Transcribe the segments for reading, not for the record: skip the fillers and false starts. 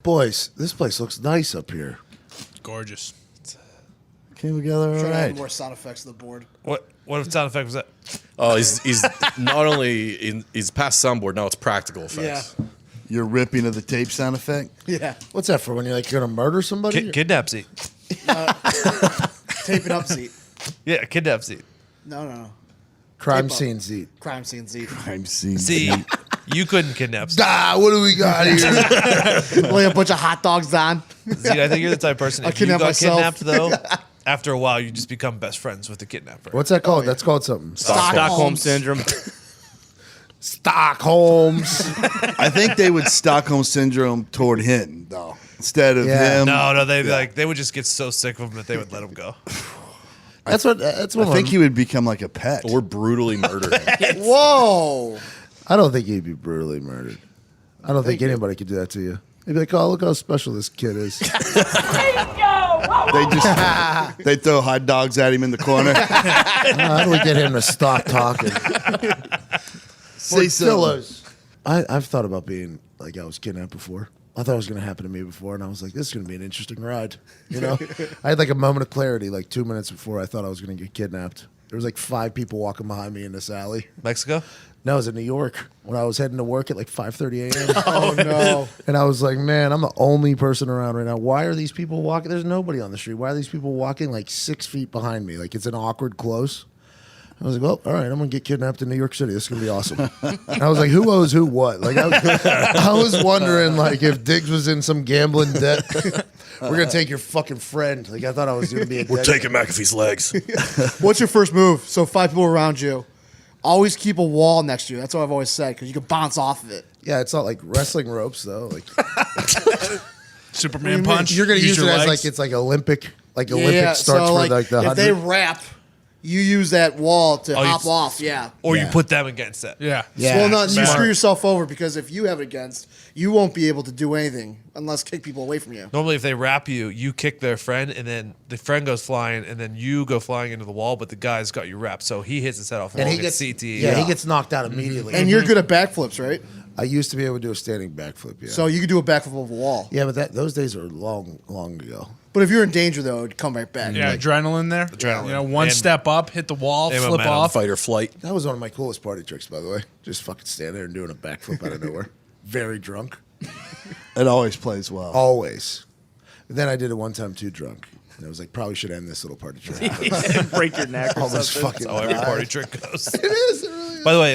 Boys, this place looks nice up here. Gorgeous. Came together all Trying to add right. more sound effects to the board. What sound effect was that? Oh, he's not only he's past soundboard, now it's practical effects. Yeah. Your ripping of the tape sound effect. Yeah. What's that for? When you're like you're gonna murder somebody? Kidnap seat. Taping up seat. Yeah, kidnap seat. No. Crime Tape up. scene seat. Crime scene seat. Crime scene. See, you couldn't kidnap seat. What do we got here? Lay a bunch of hot dogs on. See, I think you're the type of person. I'll If you kidnap got myself. kidnapped, though, after a while, you just become best friends with the kidnapper. What's that called? That's called something. Stockholm syndrome. Stockholm's. I think they would Stockholm syndrome toward him though, instead of Yeah. him. No, they would just get so sick of him that they would let him go. That's what. I think he would become like a pet. Or brutally murder him. Whoa. I don't think he'd be brutally murdered. I don't think anybody could do that to you. They'd be like, "Oh, look how special this kid is." They throw hot dogs at him in the corner. How do we get him to stop talking? Say Fellows, I've thought about being like I was kidnapped before. I thought it was going to happen to me before, and I was like, this is going to be an interesting ride. You know, I had like a moment of clarity like 2 minutes before I thought I was going to get kidnapped. There was like 5 people walking behind me in this alley. Mexico? No, I was in New York when I was heading to work at like 5:30 a.m. Oh, no. And I was like, man, I'm the only person around right now. Why are these people walking? There's nobody on the street. Why are these people walking like 6 feet behind me? Like it's an awkward close. I was like, well, all right, I'm going to get kidnapped in New York City. This is going to be awesome. And I was like, who owes who what? Like I was wondering like if Diggs was in some gambling debt. We're going to take your fucking friend. Like I thought I was going to be a We're taking McAfee's legs. What's your first move? So 5 people around you. Always keep a wall next to you. That's what I've always said because you can bounce off of it. Yeah, it's not like wrestling ropes though. Like Superman punch. you're going to use it your as legs. like it's like Olympic starts so for like, like the if 100. they rap, you use that wall to hop you- off. Yeah. Or Yeah. you put them against it. Yeah. Yeah. Well, no, you smart. screw yourself over because if you have it against, you won't be able to do anything unless kick people away from you. Normally, if they wrap you, you kick their friend, and then the friend goes flying, and then you go flying into the wall, but the guy's got you wrapped. So he hits his head off the And wall he and gets gets CTE. Yeah, he gets knocked out immediately. And you're good at backflips, right? I used to be able to do a standing backflip. Yeah. So you could do a backflip over a wall. yeah, but those days are long ago. But if you're in danger, though, it'd come right back. Yeah, adrenaline there. Adrenaline. You know, one And- step up, hit the wall, and flip momentum. off. Fight or flight. That was one of my coolest party tricks, by the way. Just fucking stand there and doing a backflip out of nowhere. Very drunk. It always plays well. Always. But then I did it one time too drunk. And I was like, probably should end this little party trick. Break your neck or Almost something. fucking That's how every died. party trick goes. It is. It really is. By the way,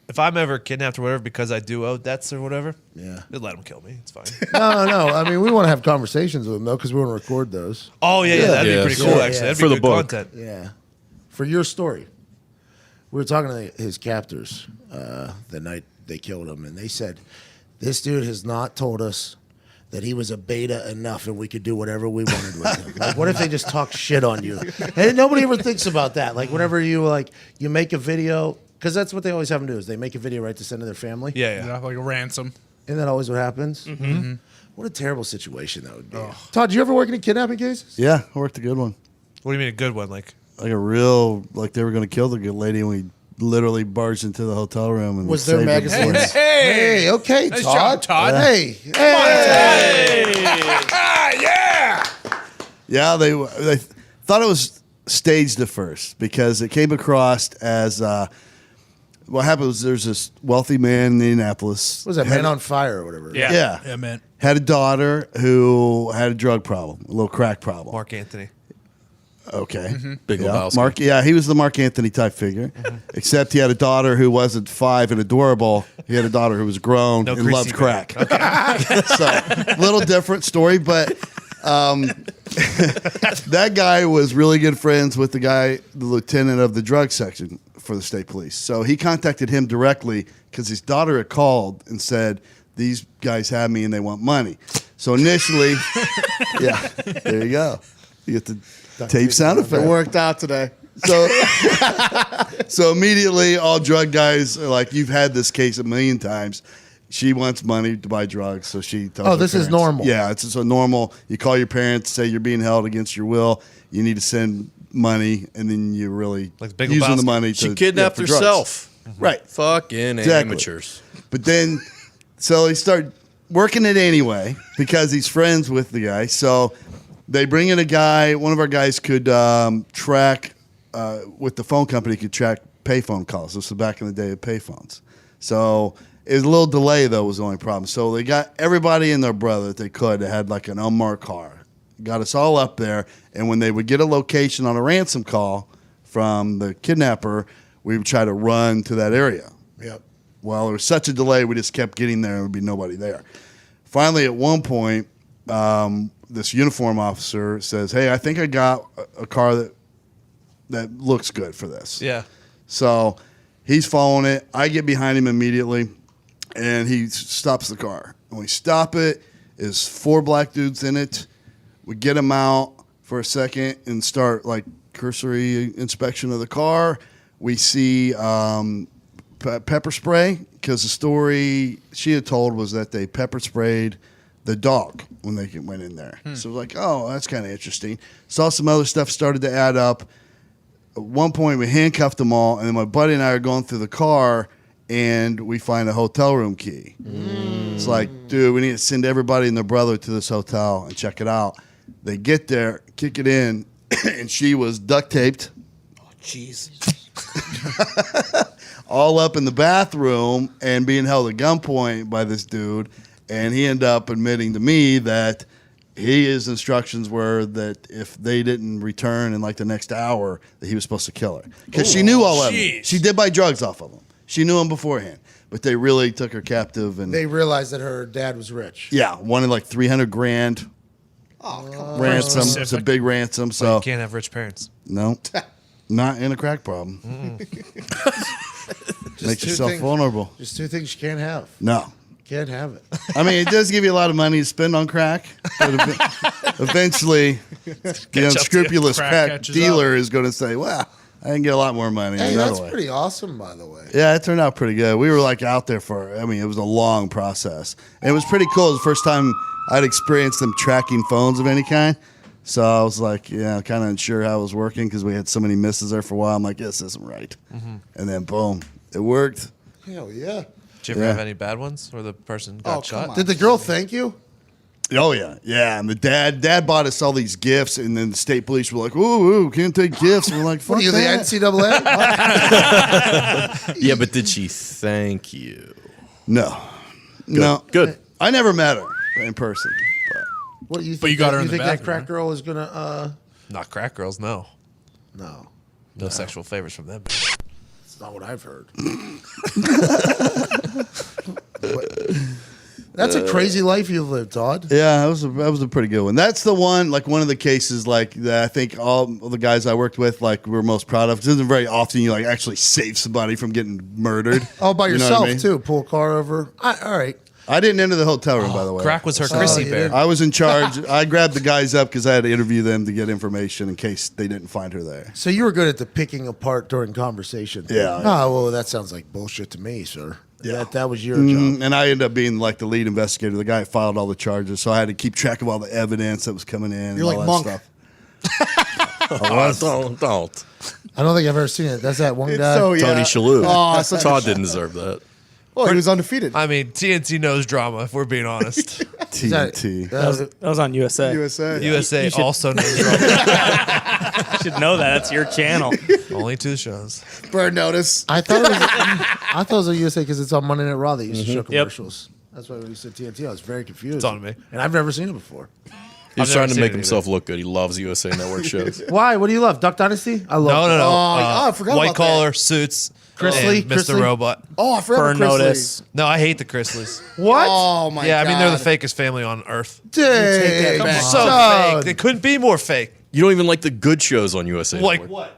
if I'm ever kidnapped or whatever because I do owe debts or whatever, Yeah. just let them kill me. It's fine. No. I mean, we want to have conversations with them, though, because we want to record those. Oh yeah, that'd Yeah. be pretty cool. Yeah, Actually, yeah. that'd For be the good book. content. Yeah. For your story. We were talking to his captors the night they killed him, and they said, this dude has not told us that he was a beta enough and we could do whatever we wanted with him. Like, what if they just talk shit on you? And nobody ever thinks about that. Like, whenever you make a video, because that's what they always have them do, is they make a video, right, to send to their family. Yeah. Yeah, like a ransom. Isn't that always what happens? Mm-hmm. What a terrible situation that would be. Todd, did you ever work in kidnapping cases? Yeah, I worked a good one. What do you mean a good one? Like Like a real, like they were going to kill the good lady, and we literally barged into the hotel room and Was there saved her magazines? before. Hey, okay, Nice Todd. job, Todd. Hey. Yeah, they thought it was staged at first because it came across as what happened was there's this wealthy man in Indianapolis. What was that, Man on Fire or whatever? Yeah. Yeah, man. Had a daughter who had a drug problem, a little crack problem. Mark Anthony. Okay. Big Yeah. Lebowski. Like he was the Mark Anthony type figure, except he had a daughter who wasn't 5 and adorable. He had a daughter who was grown No and greasy loved man. crack. So, little different story, but that guy was really good friends with the lieutenant of the drug section for the state police. So he contacted him directly because his daughter had called and said, these guys have me and they want money. So initially, yeah, there you go. You get the tape sound It effect. worked out today. So immediately all drug guys are like, you've had this case a million times. She wants money to buy drugs, so she tells her this is parents. normal. Yeah, it's so normal. You call your parents, say you're being held against your will. You need to send money, and then you're really Like Big using the Lebowski. money to She kidnapped for drugs. herself. Right. Fucking Exactly. amateurs. But then, so he started working it anyway because he's friends with the guy. So they bring in a guy. One of our guys could track with the phone company. Could track payphone calls. This was back in the day of payphones. So it was a little delay though was the only problem. So they got everybody and their brother that they could. They had like an unmarked car. Got us all up there, and when they would get a location on a ransom call from the kidnapper, we would try to run to that area. Yep. Well, there was such a delay, we just kept getting there, and there would be nobody there. Finally, at one point, this uniform officer says, "Hey, I think I got a car that looks good for this." Yeah. So he's following it. I get behind him immediately, and he stops the car. When we stop it, is 4 black dudes in it. We get them out for a second and start like cursory inspection of the car. We see pepper spray because the story she had told was that they pepper sprayed the dog when they went in there. So like, oh, that's kind of interesting. Saw some other stuff started to add up. At one point, we handcuffed them all, and then my buddy and I are going through the car, and we find a hotel room key. It's like, dude, we need to send everybody and their brother to this hotel and check it out. They get there, kick it in, and she was duct taped. Oh, jeez. All up in the bathroom and being held at gunpoint by this dude. And he ended up admitting to me that his instructions were that if they didn't return in like the next hour, that he was supposed to kill her. Because she knew all of them. Jeez. She did buy drugs off of them. She knew them beforehand. But they really took her captive. And They realized that her dad was rich. yeah, wanted like $300,000 Oh, come on. ransom. It's a specific. big ransom. You So can't have rich parents. no, not in a crack problem. Just Makes two yourself things- vulnerable. Just 2 things you can't have. No. Can't have it. I mean, it does give you a lot of money to spend on crack, but eventually, the unscrupulous Crack crack catches dealer is going to say, "Well, I can get a lot more money Hey, another that's way." pretty awesome, by the way. Yeah, it turned out pretty good. We were like out there for, I mean, it was a long process. And it was pretty cool. It was the first time I'd experienced them tracking phones of any kind. So I was like, yeah, kind of unsure how it was working because we had so many misses there for a while. I'm like, this isn't right. And then boom, it worked. Hell yeah. Did you ever Yeah. have any bad ones where the person got Oh, come shot? on. Did the girl thank you? Oh yeah, yeah. And the dad bought us all these gifts, and then the state police were like, "Ooh, can't take gifts." And we're like, "Fuck What are you, the that." NCAA? Yeah, but did she thank you? No, no, Good. I never met her in person. But What do you think? But you got her you in the think that bathroom, crack huh? girl is gonna? Not crack girls, no. No, No sexual favors from them. it's not what I've heard. That's a crazy life you've lived, Todd. yeah, that was a pretty good one. That's the one, like one of the cases, like that I think all the guys I worked with, like we're most proud of. 'Cause it isn't very often you like actually save somebody from getting murdered. Oh, by You know what yourself I mean? too. Pull a car over. All right. I didn't enter the hotel room, by the way. Crack was her Chrissy you bear. didn't. I was in charge. I grabbed the guys up because I had to interview them to get information in case they didn't find her there. So you were good at the picking apart during conversation. Yeah. Oh well, that sounds like bullshit to me, sir. Yeah. That was your job. And I ended up being like the lead investigator, the guy who filed all the charges. So I had to keep track of all the evidence that was coming in. You're and like all that Monk. stuff. Don't. I don't think I've ever seen it. That's that one guy. So, yeah. Tony Shalhoub. Oh, such a- Todd didn't deserve that. Well, he was undefeated. I mean, TNT knows drama, if we're being honest. Is that- TNT. That was on USA. USA. USA should- also knows drama. You should know that. That's your channel. Only 2 shows. Bird notice. I thought it was a USA because it's on Monday Night Raw. They used to show Yep. commercials. That's why when you said TNT, I was very confused. It's on me. And I've never seen it before. He was I've trying never to seen make it himself look good. He loves USA Network shows. Why? What do you love? Duck Dynasty? I love No. I forgot White about collar, suits, Chrisley? and Mr. Chrisley? Robot. Oh, I forgot Burn about Chrisley. notice. No, I hate the Chrisleys. What? Oh, my Yeah, God. I mean, they're the fakest family on earth. Dang. back. Come So on. fake. They couldn't be more fake. You don't even like the good shows on USA Like Network. what?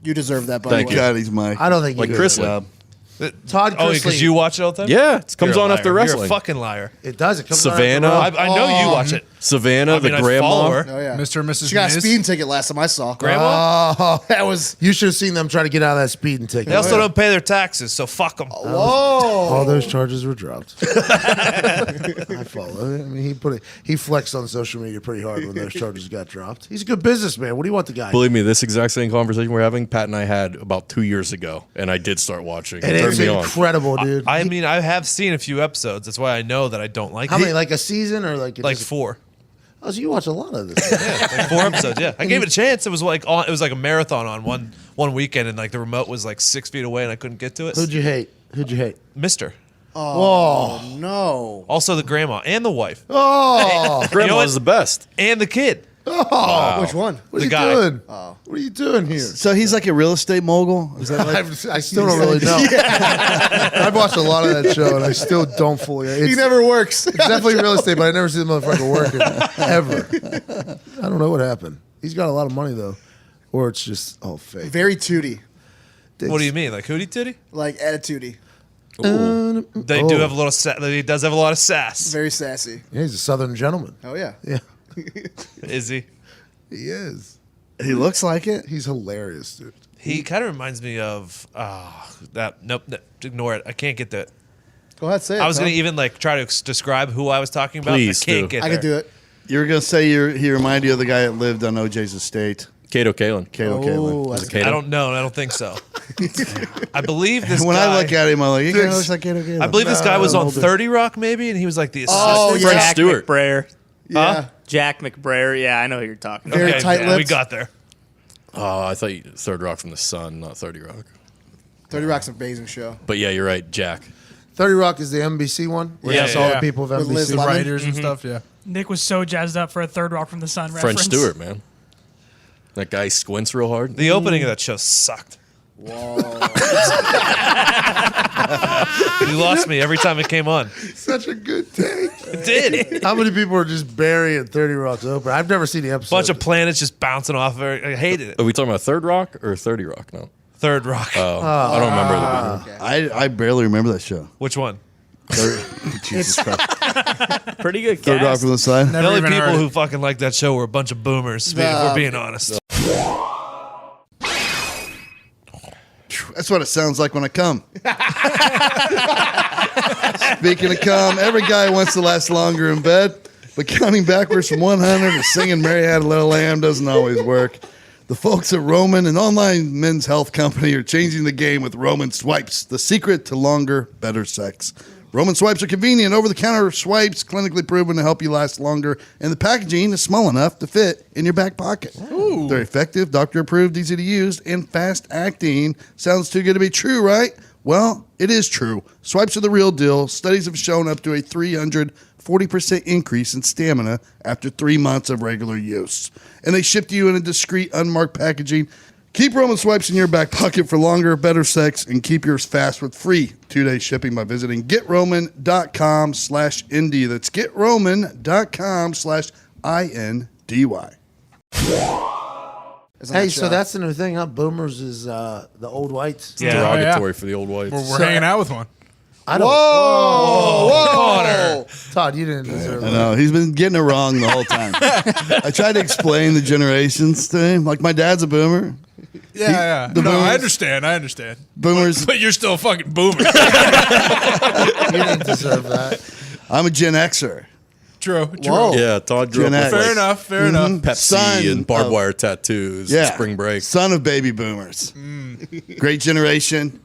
You deserve that, by Thank the you. way. God, he's Mike. I don't think you Like do. Chris. Todd Oh, Chrisley. because you watch it all the time? Yeah, it comes You're a on after liar. wrestling. You're a fucking liar. It does. It comes Savannah. on after I know you watch it. Savannah, I mean, the I grandma. follow her. Oh, yeah. Mr. and Mrs. She got a Miz. speeding ticket last time I saw. Grandma? Oh, That was. you should have seen them try to get out of that speeding ticket. They also don't pay their taxes, so fuck them. Whoa. All those charges were dropped. I follow. I mean, he flexed on social media pretty hard when those charges got dropped. He's a good businessman. What do you want the guy? Believe me, this exact same conversation we're having, Pat and I had about 2 years ago, and I did start watching. And It's me on. incredible, dude. I mean, I have seen a few episodes. That's why I know that I don't like How it. many? Like a season or like Like just- 4. Oh, so you watch a lot of this. Like 4 episodes. Yeah, I gave it a chance. It was like a marathon on one weekend, and like the remote was like 6 feet away, and I couldn't get to it. Who'd you hate? Mister. Oh, no. Also the grandma and the wife Oh, Grandma You know what? is the best. and the kid. Which one? what are The you guy. doing? What are you doing here? So he's like a real estate mogul. Is that like? I still don't really know. I've watched a lot of that show, and I still don't fully. It's, He never works. it's definitely real estate, but I never see the motherfucker working ever. I don't know what happened. He's got a lot of money though, or it's just all fake. Very tooty. What do you mean, like hootie tootie? Like attitude-y. They do have a little. He does have a lot of sass. Very sassy. Yeah, he's a Southern gentleman. Oh, yeah. Yeah, Is he? he is. He looks like it. He's hilarious, dude. He kind of reminds me of that. Nope, ignore it. I can't get that. Go ahead, say it. I was Tom. going to even like try to describe who I was talking about. Please I can't do. get I there. can do it. You were gonna say he reminded you of the guy that lived on OJ's estate, Kato Kalin. Kato Oh, Kalin. Was it I Kato? don't know. I don't think so. I believe this When guy. I look at him, I'm like, he kind of looks like Kato Kalin. I believe this guy was on 30 Rock, maybe, and he was like the Oh, assistant. yeah. Jack Stewart. McBrayer. Yeah. Jack McBrayer. Yeah, I know who you're talking about. Very Okay, tight man, we lips. got there. Oh, I thought you Third Rock from the Sun, not 30 Rock. 30 Rock's an amazing show. But yeah, you're right, Jack. 30 Rock is the NBC one. Where Yeah, it's all yeah. the people of With Liz NBC. Lemon. Writers and stuff, yeah. Nick was so jazzed up for a Third Rock from the Sun French reference. Stewart, man. That guy squints real hard. The opening of that show sucked. Whoa. You lost me every time it came on. Such a good take. It did. How many people are just burying 30 Rock's open? I've never seen the episode. Bunch of planets just bouncing off. I hated it. Are we talking about Third Rock or 30 Rock? No. Third Rock. Oh, I don't remember the I barely remember that show. Which one? Jesus Christ. Pretty good Third Rock cast. from the side. The only even people heard it. who fucking liked that show were a bunch of boomers. If we're being honest. That's what it sounds like when I come. Speaking of come, every guy wants to last longer in bed, but counting backwards from 100 and singing Mary Had a Little Lamb doesn't always work. The folks at Roman, an online men's health company, are changing the game with Roman Swipes, the secret to longer, better sex. Roman Swipes are convenient, over-the-counter swipes, clinically proven to help you last longer, and the packaging is small enough to fit in your back pocket. They're effective, doctor-approved, easy to use, and fast-acting. Sounds too good to be true, right? Well, it is true. Swipes are the real deal. Studies have shown up to a 340% increase in stamina after 3 months of regular use. And they ship to you in a discreet, unmarked packaging. Keep Roman Swipes in your back pocket for longer, better sex, and keep yours fast with free 2-day shipping by visiting GetRoman.com/Indy. That's GetRoman.com/INDY. Hey, so that's the new thing, huh? Boomers is the old whites. Yeah. derogatory for the old whites. We're hanging out with one. I don't. Connor. Todd, you didn't deserve I that. know, he's been getting it wrong the whole time. I tried to explain the generations to him. Like, my dad's a boomer. Yeah. the No, boomers- I understand. Boomers, But you're still a fucking boomer. You didn't deserve that. I'm a Gen Xer. True. Yeah, Todd grew Gen up X. with Fair like enough. Fair enough. Pepsi Son and barbed of- wire tattoos, Yeah. spring break. Son of baby boomers. Great generation.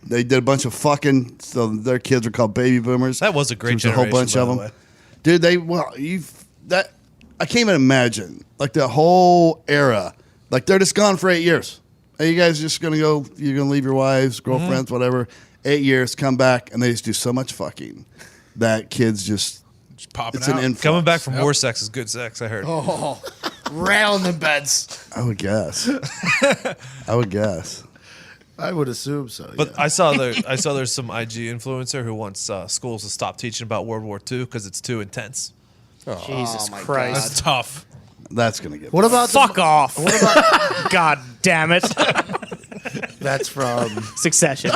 They did a bunch of fucking, so their kids are called baby boomers. That was a great There's a whole generation, bunch by of the them. way. Dude, I can't even imagine. Like, the whole era. Like, they're just gone for 8 years. Hey, you guys just gonna go, you're gonna leave your wives, girlfriends, whatever. 8 years, come back, and they just do so much fucking that kids just, Just popping it's out. an influx. Coming back from war sex is good sex, I heard. Oh, rattling the beds. I would guess. I would assume so. But yeah. I saw there's some IG influencer who wants schools to stop teaching about World War II because it's too intense. Jesus my Christ. That's tough. That's gonna get. What about Fuck off. God damn it. that's from? Succession.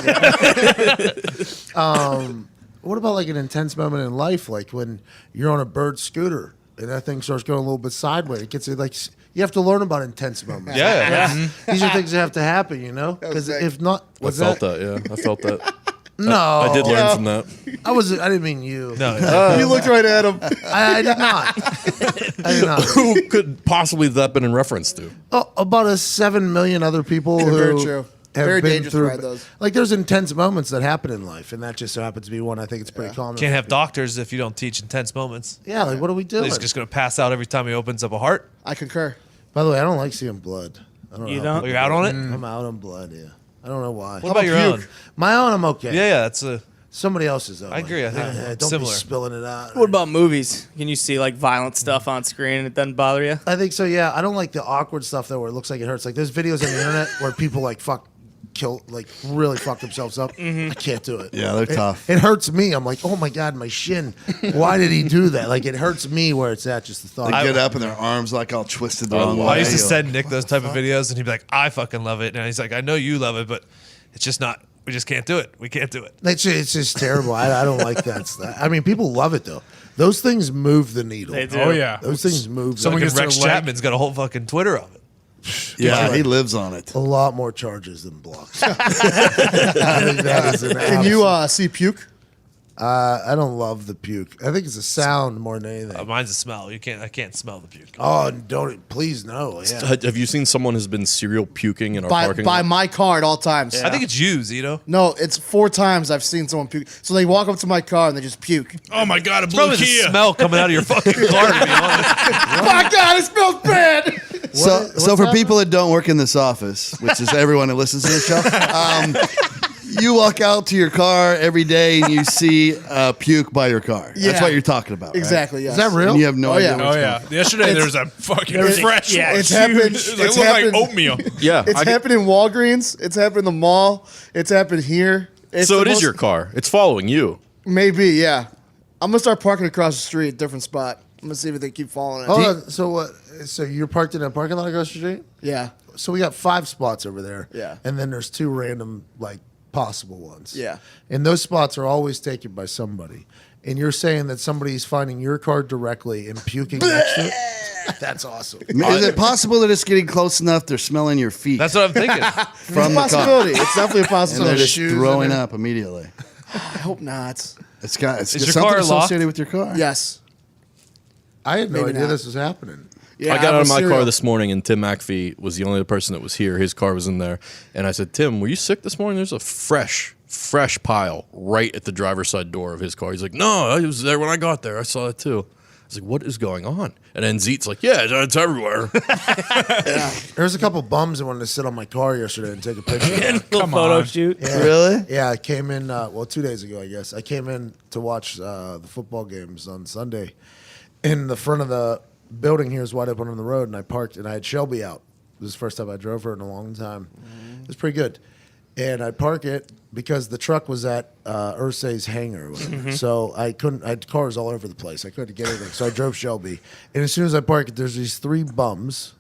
What about like an intense moment in life, like when you're on a bird scooter and that thing starts going a little bit sideways? It gets like you have to learn about intense moments. Yeah. These are things that have to happen, you know. Because if not, I felt that. Yeah, I felt that. No, I did learn from that. I didn't mean you. No, You looked right at him. I did not. I did not. Who could possibly that been in reference to? Oh, about 7 million other people Very who true. Very been dangerous to through. ride those. Like there's intense moments that happen in life, and that just so happens to be one. I think it's pretty common. Can't have doctors if you don't teach intense moments. Yeah, like what are we doing? He's just going to pass out every time he opens up a heart. I concur. By the way, I don't like seeing blood. I don't You know. don't? Oh, you're out on it? I'm out on blood. Yeah, I don't know why. What about your puke? own? My own, I'm okay. Yeah, that's a. Somebody else's though. I agree, I think don't similar. be spilling it out. What about movies? Can you see like violent stuff on screen and it doesn't bother you? I think so. Yeah, I don't like the awkward stuff though, where it looks like it hurts. Like there's videos on the internet where people like really fuck themselves up. I can't do it. Yeah, they're tough. It hurts me. I'm like, oh my god, my shin. Why did he do that? Like it hurts me where it's at. Just the thought. They get up and their arms like all twisted the wrong way. I used to send Nick those type of videos, and he'd be like, "I fucking love it," and he's like, "I know you love it, but it's just not. We just can't do it. We can't do it." It's just terrible. I don't like that stuff. I mean, people love it though. Those things move the needle. They do. Oh yeah. Those things move. Someone the gets Rex their leg- Chapman's got a whole fucking Twitter of it. Yeah, he lives on it. a lot more charges than blocks. I think that is an Can you see puke? I don't love the puke. I think it's a sound more than anything. Mine's a smell. I can't smell the puke. Oh, don't please no. Yeah. Have you seen someone who's been serial puking in our By parking by lot? my car at all times. I think it's you, Zito. No, it's 4 times I've seen someone puke. So they walk up to my car and they just puke. Oh my god, a blue Probably the Kia. smell coming out of your fucking car. To be honest. My God, it smells bad. So for people that don't work in this office, which is everyone that listens to the show, you walk out to your car every day and you see puke by your car. That's Yeah. what you're talking about, right? Exactly. Yes. Is that real? And you have no Oh, idea. yeah. where Oh it's yeah. coming Yesterday there was a fucking fresh yeah, one. It's happened. It It's looked like happened. oatmeal. Yeah. It's happened in Walgreens. It's happened in the mall. It's happened here. It's So the it is most- your car. It's following you. Maybe, yeah. I'm gonna start parking across the street, different spot. I'm gonna see if they keep following it. Hold on. So what? So you're parked in a parking lot across the street? Yeah, So we got 5 spots over there. Yeah. And then there's 2 random like possible ones. Yeah. And those spots are always taken by somebody. And you're saying that somebody's finding your car directly and puking next to it? That's awesome. Is it possible that it's getting close enough they're smelling your feet That's what I'm thinking. from the car? possibility. It's definitely a And possibility. they're just shoes in throwing there. up immediately. I hope not. It's got Is your something car locked? associated with your car. Yes. I had no Maybe idea not. this was happening. Yeah, I got out of my car cereal. this morning, and Tim McAfee was the only other person that was here. His car was in there, and I said, "Tim, were you sick this morning?" There's a fresh pile right at the driver's side door of his car. He's like, "No, I was there when I got there. I saw it too." I was like, "What is going on?" And then Zeet's like, "Yeah, it's everywhere." There's a couple bums that wanted to sit on my car yesterday and take a picture. Little photo shoot. Yeah. Really? Yeah, I came in, 2 days ago, I guess. I came in to watch the football games on Sunday. In the front of the building here is wide open on the road, and I parked, and I had Shelby out. This is the first time I drove her in a long time. It was pretty good. And I park it because the truck was at Ursay's hangar or whatever. So I had cars all over the place. I couldn't get anything. So I drove Shelby. And as soon as I park it, there's these 3 bums.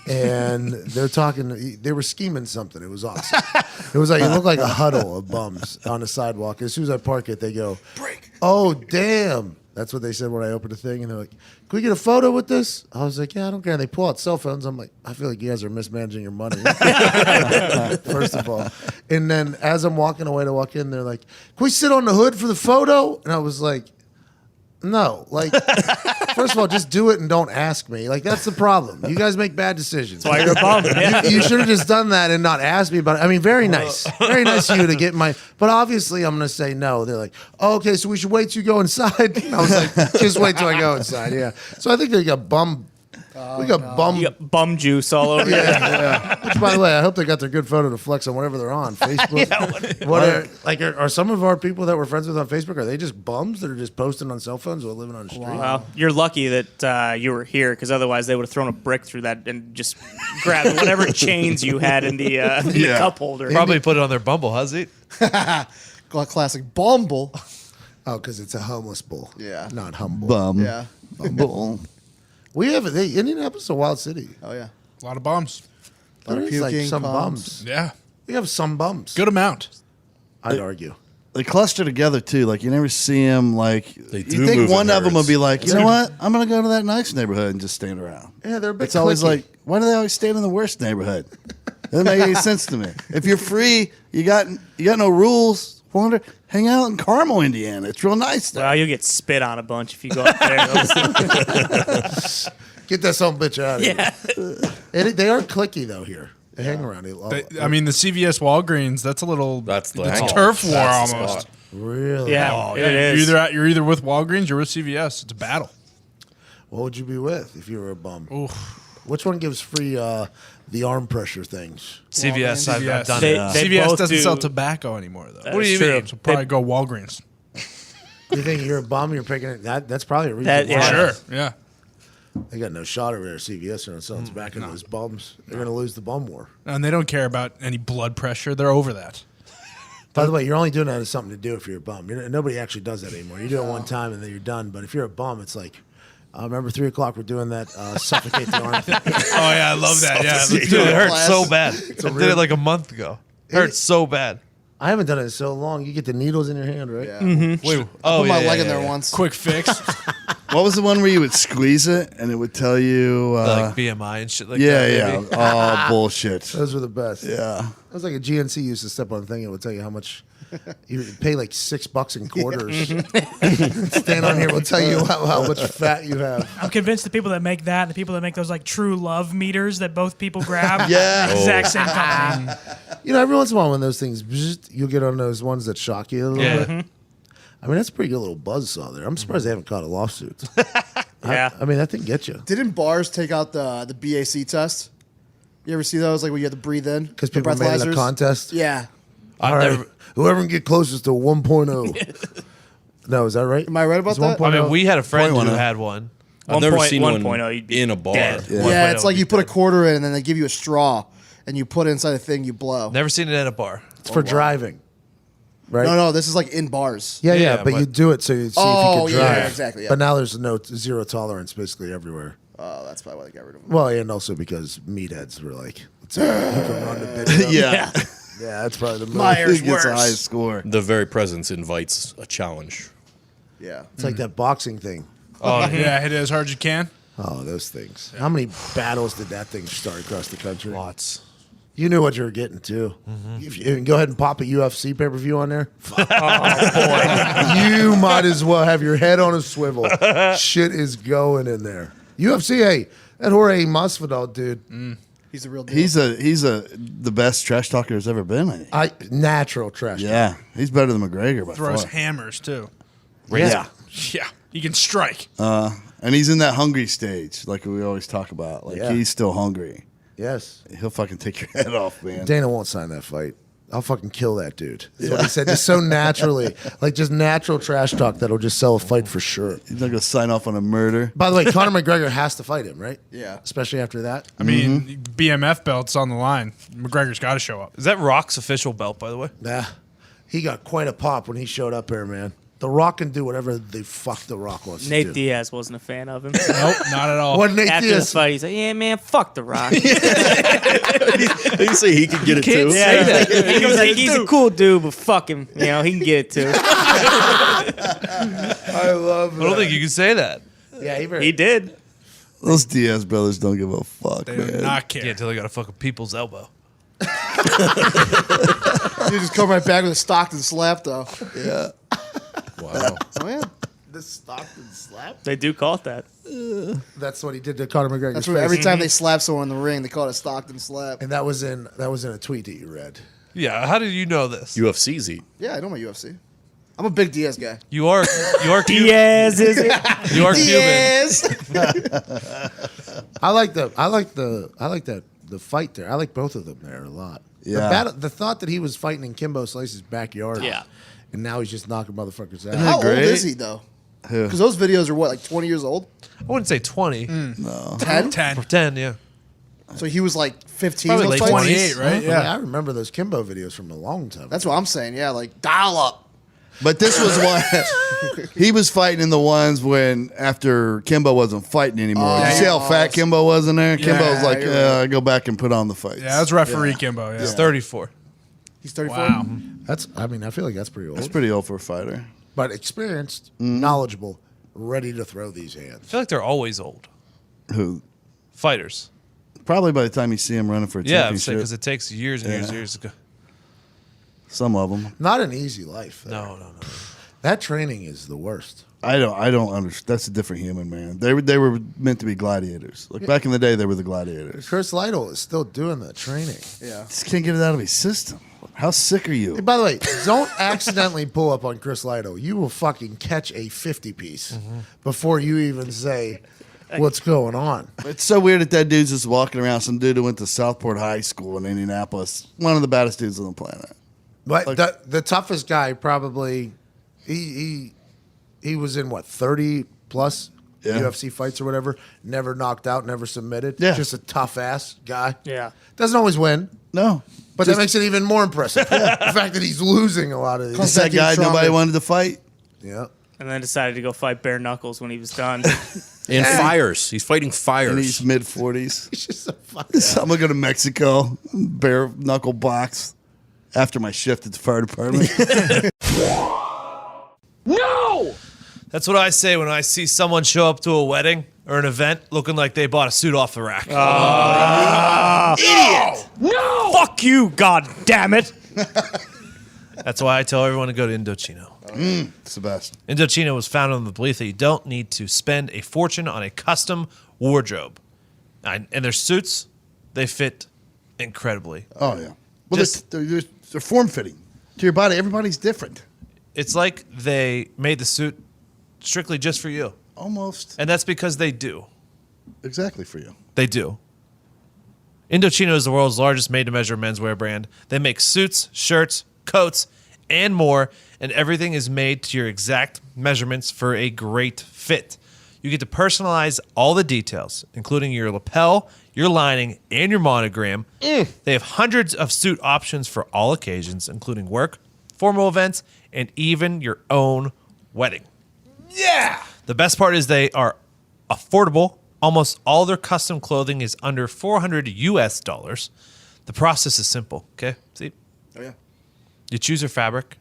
And they're talking, they were scheming something. It was awesome. It was like, it looked like a huddle of bums on the sidewalk. As soon as I park it, they go, break. Oh, damn. That's what they said when I opened the thing. And they're like, can we get a photo with this? I was like, yeah, I don't care. And they pull out cell phones. I'm like, I feel like you guys are mismanaging your money. First of all. And then as I'm walking away to walk in, they're like, can we sit on the hood for the photo? And I was like, no. Like, first of all, just do it and don't ask me. Like, that's the problem. You guys make bad decisions. That's why you're a bum. Yeah. You should have just done that and not asked me about it. I mean, very nice. Very nice of you to get my... But obviously, I'm going to say no. They're like, oh, okay, so we should wait till you go inside. And I was like, just wait till I go inside, yeah. So I think they got bum... we got bum... You got bum juice all over you. Yeah. Which, by the way, I hope they got their good photo to flex on whatever they're on. Facebook. Are some of our people that we're friends with on Facebook, are they just bums that are just posting on cell phones or living on the street? Well, you're lucky that you were here because otherwise they would have thrown a brick through that and just grabbed whatever chains you had in the cup holder. Probably put it on their Bumble, huh, Zeke? Classic Bumble. Oh, because it's a homeless bull. Yeah. Not humble. Bum. Yeah. Bull. We have Indianapolis is a wild city. Oh yeah. A lot of bums. There is like puking, some bums. bums. Yeah. We have some bums. Good amount. I'd argue. They cluster together too. Like you never see them. Like They you do think move one in of them will herds. be like, you know what? I'm gonna go to that nice neighborhood and just stand around. Yeah, they're a bit It's always cliquey. like, why do they always stay in the worst neighborhood? Doesn't make any sense to me. If you're free, you got no rules. Wander, hang out in Carmel, Indiana. It's real nice there. Well, you'll get spit on a bunch if you go up there. Get that son of a bitch out of yeah. here. They are clicky though here. They hang around. I mean, the CVS Walgreens. That's a little. That's the it's a hangout. turf war That's the almost. spot. really? Yeah, it You're is. you're either with Walgreens or with CVS. It's a battle. What would you be with if you were a bum? Oof. Which one gives free the arm pressure things? CVS, I've done They- it. they CVS both doesn't do- sell tobacco anymore though. That is do you true. mean? So probably go Walgreens. You think you're a bum? You're picking it. That's probably a reason. That- why. yeah. Sure. Yeah. They got no shot over there. CVS are not selling tobacco to those bums. They're going to lose the bum war. And they don't care about any blood pressure. They're over that. By the way, you're only doing that as something to do if you're a bum. Nobody actually does that anymore. You do it one time and then you're done. But if you're a bum, it's like, remember 3 o'clock, we're doing that suffocate the arm thing. Oh yeah, I love that. Yeah. Let's Dude, do it it. hurts so bad. I did it like a month ago. It hurts so bad. I haven't done it in so long. You get the needles in your hand, right? Yeah. Wait, I put my leg in there once. Quick fix. What was the one where you would squeeze it and it would tell you? like BMI and shit like yeah, that. yeah. maybe. Oh, bullshit. Those were the best. Yeah. It was like a GNC used to step on a thing. It would tell you how much. You pay like $6 in quarters. Stand on here. We'll tell you how much fat you have. I'm convinced the people that make that, the people that make those like true love meters that both people grab, Yeah. exact same company. Every once in a while when those things, bzzzt, you'll get on those ones that shock you a little Yeah. bit. I mean, that's a pretty good little buzzsaw there. I'm surprised they haven't caught a lawsuit. Yeah. I mean, that thing gets you. Didn't bars take out the BAC test? You ever see those? Like when you have to breathe in? Because The people made it a breathalyzers? contest. Yeah. All right. Whoever can get closest to 1.0. No, is that right? Am I right about Is that? 1.0? I mean, we had a friend who 1.0. had one. I've never 1.0, seen one 1.0, you'd be in a bar. dead. Yeah, 1.0 it's like would you be put a dead. quarter in and then they give you a straw and you put it inside the thing, you blow. Never seen it at a bar. It's for driving. Right? No, this is like in bars. Yeah, Yeah, but you but- do it so you see if Oh, you can drive. yeah, exactly, yeah. But now there's zero tolerance basically everywhere. Oh, that's probably why they got rid of them. Well, and also because meatheads were like, let's see if you can run the bit up. Yeah. Yeah, that's probably the most. Myers He gets a worse. high score. The very presence invites a challenge. Yeah. It's like that boxing thing. Oh, Yeah, hit it as hard as you can. Oh, those things. How many battles did that thing start across the country? lots. You knew what you were getting to. If you go ahead and pop a UFC pay-per-view on there. You might as well have your head on a swivel. Shit is going in there. UFC, hey, that Jorge Masvidal dude. He's the real deal. He's the best trash talker there's ever been. I think. Natural trash. Yeah, he's better than McGregor by Throws far. hammers too. Yeah. Yeah, he can strike. And he's in that hungry stage, like we always talk about. Like Yeah. he's still hungry. Yes. He'll fucking take your head off, man. Dana won't sign that fight. I'll fucking kill that dude. That's what he said. Just so naturally. Like just natural trash talk that'll just sell a fight for sure. He's not gonna sign off on a murder. By the way, Conor McGregor has to fight him, right? Yeah. Especially after that. I mean, BMF belt's on the line. McGregor's got to show up. Is that Rock's official belt, by the way? Nah. He got quite a pop when he showed up here, man. The Rock can do whatever the fuck The Rock wants to Nate do. Diaz wasn't a fan of him. Nope, not at all. What Nate After the Diaz? fight, he's like, "Yeah, man, fuck the Rock." Did you say he could get it too? Yeah, he was like, he's a cool dude, but fuck him. You know, he can get it too. I love I don't think you can say that. Yeah, He did. Those Diaz brothers don't give a fuck, They do man. not care. Yeah, until they got a fucking people's elbow. You just come right back with a Stockton slap, though. Yeah. Wow. Oh, yeah. The Stockton slap? They do call it that. That's what he did to Conor McGregor's That's face. what every time they slap someone in the ring, they call it a Stockton slap. And that was in a tweet that you read. Yeah, how did you know this? UFC's eat. Yeah, I know my UFC. I'm a big Diaz guy. You are Cuban. Diaz is it? You are Cuban. Diaz! I like the fight there. I like both of them there a lot. Yeah. The thought that he was fighting in Kimbo Slice's backyard. Yeah. And now he's just knocking motherfuckers out. Isn't How old great? is he, though? Who? Because those videos are what, like 20 years old? I wouldn't say 20. 10? 10. 10, yeah. So he was like 15 Probably those late fights? 28, right? I mean, Yeah. I remember those Kimbo videos from a long time. That's what I'm saying. Yeah, like dial up. But this was one he was fighting in the ones when after Kimbo wasn't fighting anymore. Oh, you see how yeah. fat Kimbo was in there? Kimbo was like, you're right. go back and put on the fights. Yeah, that's referee Kimbo. Yeah. He's 34. He's 34. Wow. I feel like that's pretty old. That's pretty old for a fighter. But experienced, Mm-hmm. knowledgeable, ready to throw these I hands. feel like they're always old. Who? Fighters. Probably by the time you see him running for a Yeah, championship. because it takes years and years and Yeah. years to go. Some of them. Not an easy life. There. No. That training is the worst. I don't understand. That's a different human, man. They were meant to be gladiators. Like back in the day, they were the gladiators. Chris Lytle is still doing that training. Yeah. Just can't get it out of his system. How sick are you? Hey, by the way, don't accidentally pull up on Chris Lytle. You will fucking catch a 50-piece before you even say what's going on. It's so weird that dude's just walking around. Some dude who went to Southport High School in Indianapolis. One of the baddest dudes on the planet. But Like- the toughest guy probably, he was in, 30 plus Yeah. UFC fights or whatever. Never knocked out, never submitted. Yeah. Just a tough-ass guy. Yeah. Doesn't always win, No. but that makes it even more impressive. The fact that he's losing a lot of these. It's that guy nobody wanted to fight. Yeah. And then decided to go fight bare knuckles when he was done. And fires. He's fighting And he's fires. mid-40s. He's just a fucking... I'm going to go to Mexico, bare knuckle box after my shift at the fire department. That's what I say when I see someone show up to a wedding or an event looking like they bought a suit off the rack. Fuck you, god damn it! That's why I tell everyone to go to Indochino. It's the best. Indochino was founded on the belief that you don't need to spend a fortune on a custom wardrobe. And their suits, they fit incredibly. Oh, yeah. Well, Just- they're form-fitting to your body. Everybody's different. It's like they made the suit strictly just for you. Almost And that's because they do. exactly for you. They do. Indochino is the world's largest made-to-measure menswear brand. They make suits, shirts, coats, and more, and everything is made to your exact measurements for a great fit. You get to personalize all the details, including your lapel, your lining, and your monogram. They have hundreds of suit options for all occasions, including work, formal events, and even your own wedding. Yeah! The best part is they are affordable. Almost all their custom clothing is under $400 US. The process is simple, okay? See? Oh, yeah. You choose your fabric,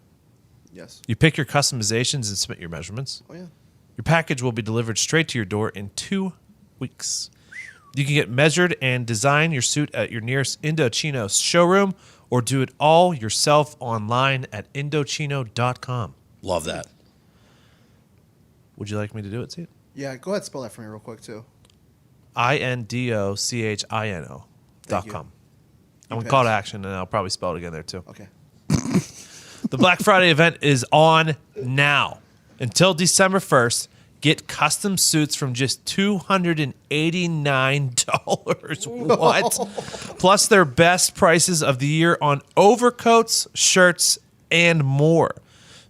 Yes. you pick your customizations and submit your measurements. Oh, yeah. Your package will be delivered straight to your door in 2 weeks. You can get measured and design your suit at your nearest Indochino showroom or do it all yourself online at Indochino.com. Love that. Would you like me to do it, see? Yeah, go ahead and spell that for me real quick, too. INDOCHINO.com. Thank you. I'm going to call to action, and I'll probably spell it again there, too. Okay. The Black Friday event is on now. Until December 1st, get custom suits from just $289. What? Plus their best prices of the year on overcoats, shirts, and more.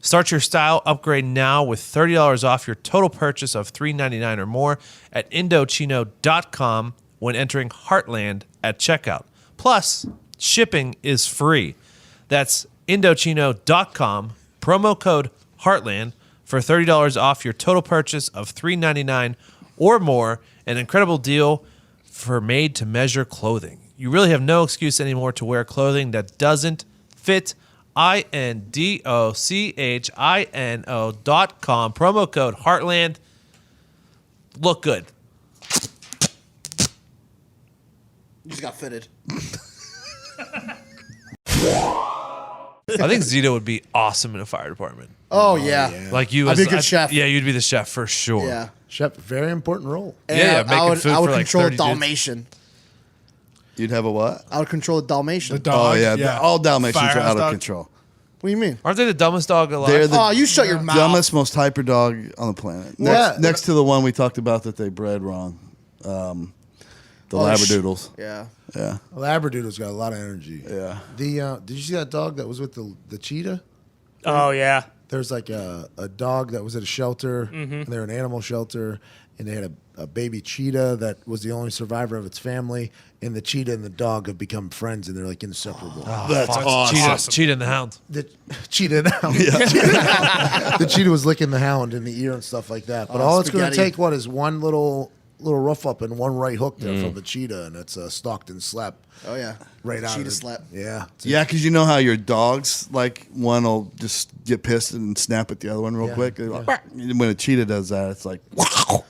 Start your style upgrade now with $30 off your total purchase of $399 or more at Indochino.com when entering Heartland at checkout. Plus, shipping is free. That's Indochino.com, promo code Heartland for $30 off your total purchase of $399 or more. An incredible deal for made-to-measure clothing. You really have no excuse anymore to wear clothing that doesn't fit. INDOCHINO.com, promo code Heartland. Look good. You just got fitted. I think Zito would be awesome in a fire department. Oh, yeah. Like you, I'd as be a good chef. Yeah, you'd be the chef for sure. Yeah. Chef, very important role. And Yeah, I making would, food I would for like control 30 a dudes. Dalmatian. You'd have a what? I would control a Dalmatian. The dog. Oh, yeah. All Dalmatians are Firehouse out of dog. control. What do you mean? Aren't they the dumbest dog alive? They're the Oh, you shut your mouth. dumbest, most hyper dog on the planet. Yeah. Next to the one we talked about that they bred wrong. The Labradoodles. Yeah. Yeah. Labradoodle's got a lot of energy. Yeah. Did you see that dog that was with the cheetah? Oh yeah. There's like a dog that was at a shelter, and they're an animal shelter, and they had a baby cheetah that was the only survivor of its family, and the cheetah and the dog have become friends, and they're like inseparable. That's awesome. Cheetah and the Hound. The cheetah and the hound. The cheetah was licking the hound in the ear and stuff like that. But all it's going to spaghetti. take, is one little little rough up and one right hook there from the cheetah, and it's a stalked and slept. Oh yeah, Right out cheetah of the, slap. Yeah. Yeah, because you know how your dogs, like, one will just get pissed and snap at the other one real Yeah. quick. And when a cheetah does that, it's like,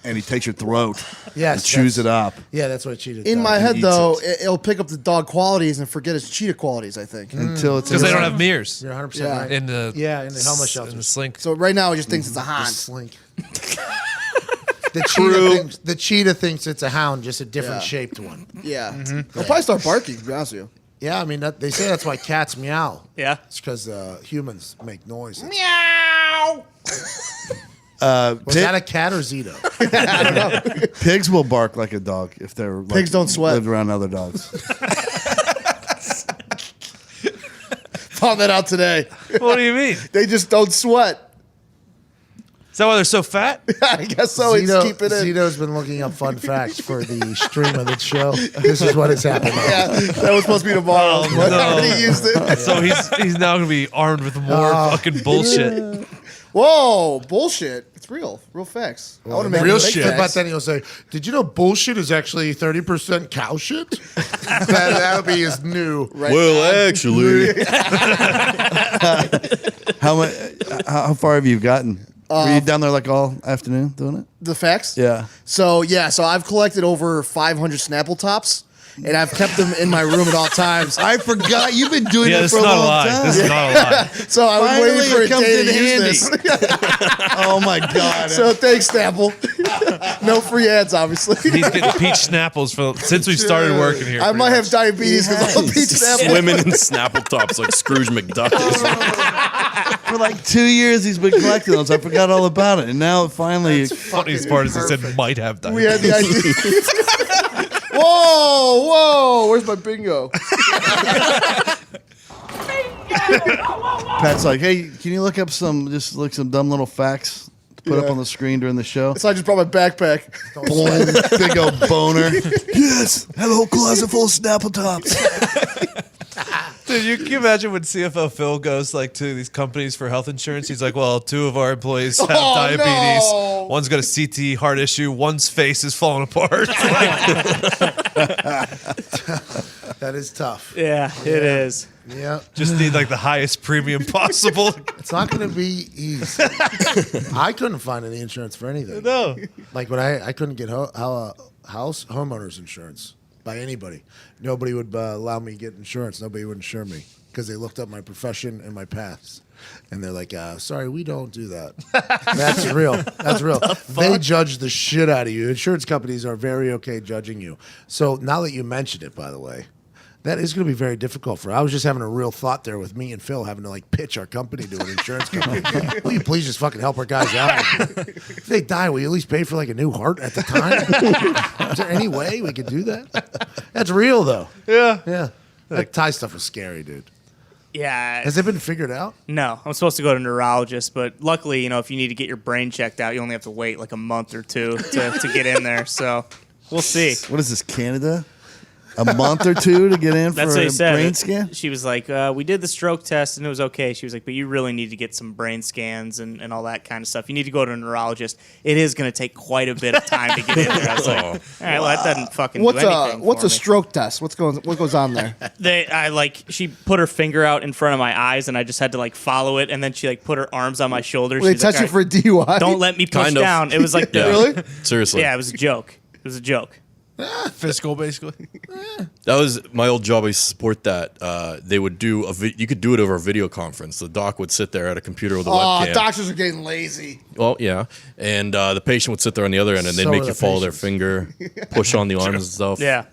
and he takes your throat Yes, and chews it that's- up. Yeah, that's what a cheetah In does. my head, eats though, it'll pick up the dog qualities and forget its cheetah qualities, I think. Until it's Because they don't have mirrors You're 100% Yeah. right. in the Yeah, in the helmet in the shelters. slink. So right now, it just thinks it's a The Hon. slink. The cheetah thinks it's a hound, just a different Yeah. shaped one. Yeah. They'll probably start barking, to be honest with you. Yeah, I mean, they say that's why cats meow. Yeah. It's because humans make noise. Meow. Was that a cat or Zito? Pigs will bark like a dog if they're like, Pigs don't sweat. lived around other dogs. Found that out today. What do you mean? They just don't sweat. Is that why they're so fat? I guess so. It's keep it in. Zito's been looking up fun facts for the stream of the show. This is what has happened. Yeah, that was supposed to be tomorrow. But I already used it. So he's now gonna be armed with more fucking bullshit. Whoa, bullshit. It's real. Real facts. I want to make Real fake shit. facts. But then he'll say, "Did you know bullshit is actually 30% cow shit?" That'll be his new. Right. Well, actually, How far have you gotten? Were you down there like all afternoon doing it? The facts? Yeah. So I've collected over 500 Snapple tops, and I've kept them in my room at all times. I forgot you've been doing Yeah, it this for is a not a long lie. time. This is not a lie. So I was Finally, waiting for it a comes day in to use handy. this. Oh my god. So thanks, Snapple. No free ads, obviously. He's getting peach Snapples since we started working here. I pretty might much. have diabetes because all peach Snapple. swimming in Snapple tops like Scrooge McDuck is. For like 2 years he's been collecting those. I forgot all about it, and now finally. Funniest part is it said might have died. We had the idea. Whoa! Where's my bingo? Pat's like, hey, can you look up some dumb little facts to put up Yeah. on the screen during the show? So I just brought my backpack. Big old boner. Yes, have a whole closet full of Snapple tops. Dude, can you imagine when CFO Phil goes like to these companies for health insurance? He's like, "Well, 2 of our employees have Oh, diabetes. no. One's got a CT heart issue. One's face is falling apart." That is tough. Yeah, it is. Yeah, Just need like the highest premium possible. it's not going to be easy. I couldn't find any insurance for anything. No. Like when I couldn't get homeowners insurance by anybody. Nobody would allow me to get insurance. Nobody would insure me because they looked up my profession and my paths. And they're like, sorry, we don't do that. That's real. That's real. They judge the shit out of you. Insurance companies are very okay judging you. So now that you mentioned it, by the way, that is going to be very difficult for. I was just having a real thought there with me and Phil having to like pitch our company to an insurance company. Will you please just fucking help our guys out? If they die, will you at least pay for like a new heart at the time? Is there any way we could do that? That's real though. Yeah. Yeah. That tie stuff is scary, dude. Yeah. Has it been figured out? No, I'm supposed to go to a neurologist, but luckily, if you need to get your brain checked out, you only have to wait like a month or two to get in there. So we'll see. What is this, Canada? A month or two to get in That's for what he a said. brain scan? She was like, we did the stroke test and it was okay. She was like, but you really need to get some brain scans and all that kind of stuff. You need to go to a neurologist. It is going to take quite a bit of time to get in there. I was like, all right, well, that doesn't fucking do anything. What's for a me. stroke test? What goes on there? She put her finger out in front of my eyes and I just had to like follow it. And then she like put her arms on my shoulders. They She's like, test you "All for a DUI. right, don't let me push Kind of. down. It was like, Yeah. Really? Seriously. yeah, it was a joke. It was a joke. Fiscal, basically. That was my old job. I used to support that. They would do you could do it over a video conference. The doc would sit there at a computer with a Oh, webcam. doctors are getting lazy. Well, yeah, and the patient would sit there on the other end, and they'd So make are you the follow their patients. finger, push on the arms and stuff. Yeah.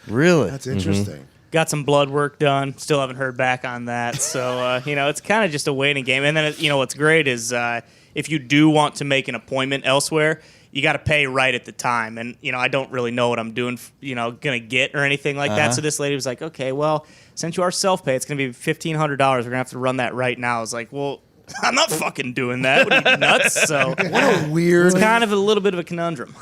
Really? That's interesting. Got some blood work done. Still haven't heard back on that. So, it's kind of just a waiting game. And then, what's great is if you do want to make an appointment elsewhere, you got to pay right at the time. And, I don't really know what I'm doing, going to get or anything like that. So this lady was like, okay, well, since you are self-pay, it's going to be $1,500. We're going to have to run that right now. I was like, well, I'm not fucking doing that. What are you, nuts? So What a weird. it's kind of a little bit of a conundrum.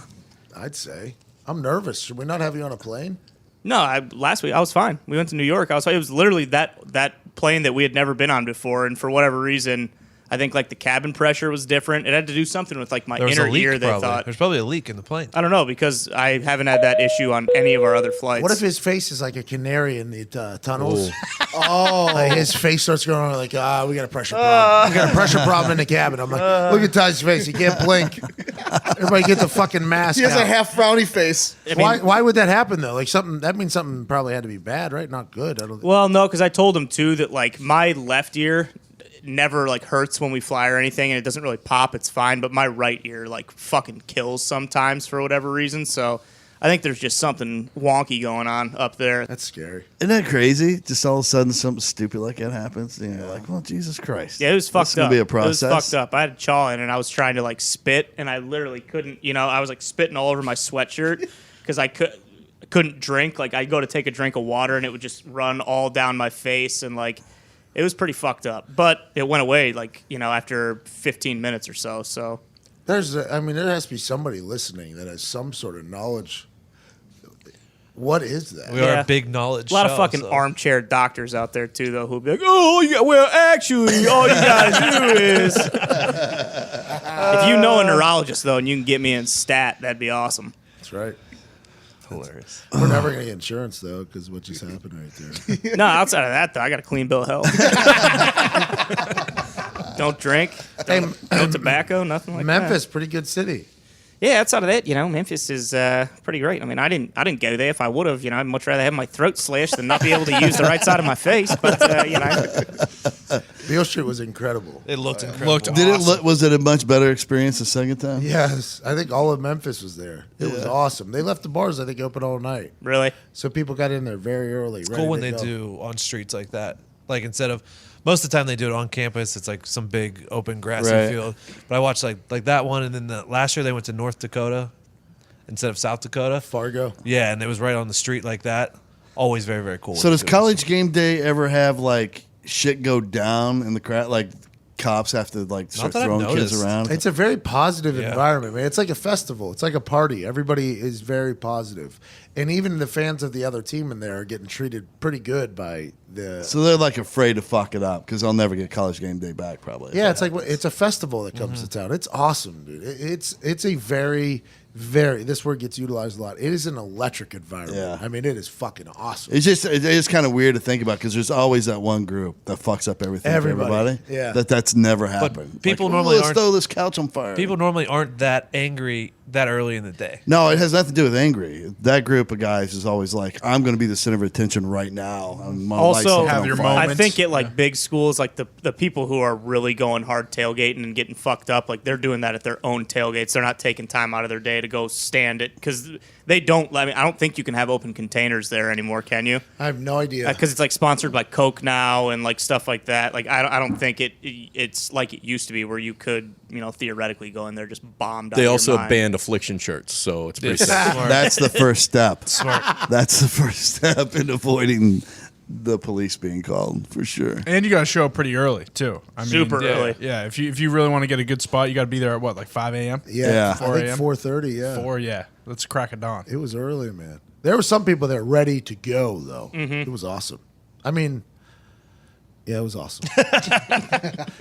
I'd say. I'm nervous. Should we not have you on a plane? No, last week I was fine. We went to New York. I was fine. It was literally that plane that we had never been on before, and for whatever reason, I think like the cabin pressure was different. It had to do something with like my There was a inner leak. ear. They Probably. thought. There's probably a leak in the plane. I don't know because I haven't had that issue on any of our other flights. What if his face is like a canary in the tunnels? Oh, like his face starts going on like, we got a pressure problem. We got a pressure problem in the cabin. I'm like, look at Ty's face. He can't blink. Everybody get the fucking mask He has out. a half frowny face. Why would that happen though? Like that means something probably had to be bad, right? Not good. I don't. Well, no, because I told him too that like my left ear never like hurts when we fly or anything, and it doesn't really pop. It's fine, but my right ear like fucking kills sometimes for whatever reason. So I think there's just something wonky going on up there. That's scary. Isn't that crazy? Just all of a sudden something stupid like that happens. And you're like, well, Jesus Christ. Yeah, it was fucked This is gonna up. be a process. It was fucked up. I had a chaw in, and I was trying to like spit, and I literally couldn't. I was like spitting all over my sweatshirt because I couldn't drink. Like I'd go to take a drink of water, and it would just run all down my face, and like it was pretty fucked up. But it went away like after 15 minutes or so. So there has to be somebody listening that has some sort of knowledge. What is that? We are a big knowledge A lot show, of fucking so. armchair doctors out there too, though, who'll be like, well, actually, all you gotta do is if you know a neurologist though, and you can get me in stat, that'd be awesome. That's right. Hilarious. We're never gonna get insurance though, because what just happened right there. No, outside of that though, I got a clean bill of health. Don't drink, no tobacco, nothing like that. Memphis, pretty good city. Yeah, outside of that, Memphis is pretty great. I mean, I didn't go there. If I would have, I'd much rather have my throat slashed than not be able to use the right side of my face. But Beale Street was incredible. It looked incredible. Did it look? Was it a much better experience the second time? Yes, I think all of Memphis was there. It was awesome. They left the bars, I think, open all night, really, so people got in there very early. It's cool when they do on streets like that. Like instead of most of the time they do it on campus, it's like some big open grassy field. But I watched like that one, and then last year they went to North Dakota instead of South Dakota. Fargo. Yeah, and it was right on the street like that. Always very, very cool. So does college game day ever have like shit go down in the crowd? Like cops have to like start that I've throwing kids noticed. around? It's a very positive Yeah. environment, man. It's like a festival. It's like a party. Everybody is very positive. And even the fans of the other team in there are getting treated pretty good by the... So they're like afraid to fuck it up because they'll never get college game day back probably. Yeah, it's like it's a festival that comes to town. It's awesome, dude. It's a very, very... This word gets utilized a lot. It is an electric environment. Yeah. I mean, it is fucking awesome. It's just kind of weird to think about because there's always that one group that fucks up everything Everybody. for everybody. Yeah. That's never happened. people Like, normally let's aren't- throw this couch on fire. People normally aren't that angry that early in the day. No, it has nothing to do with angry. That group of guys is always like, I'm going to be the center of attention right now. I'm gonna light Also, something have on your fire. moment. I think at like big schools, like the people who are really going hard tailgating and getting fucked up, like they're doing that at their own tailgates. They're not taking time out of their day to go stand it because they don't. I mean, I don't think you can have open containers there anymore, can you? I have no idea. Because it's like sponsored by Coke now and like stuff like that. Like I don't think it's like it used to be where you could theoretically go in there just bombed. They out of also your mind. banned affliction shirts, so it's pretty Yes. safe. Smart. That's the first step. Smart. That's the first step in avoiding the police being called for sure. And you got to show up pretty early too. I mean, Super early. Yeah, if you really want to get a good spot, you got to be there at what, like 5 a.m. Yeah. I 4 think a.m.? 4:30, yeah. 4, yeah. Let's crack of dawn. It was early, man. There were some people that were ready to go, though. It was awesome. I mean, yeah, it was awesome.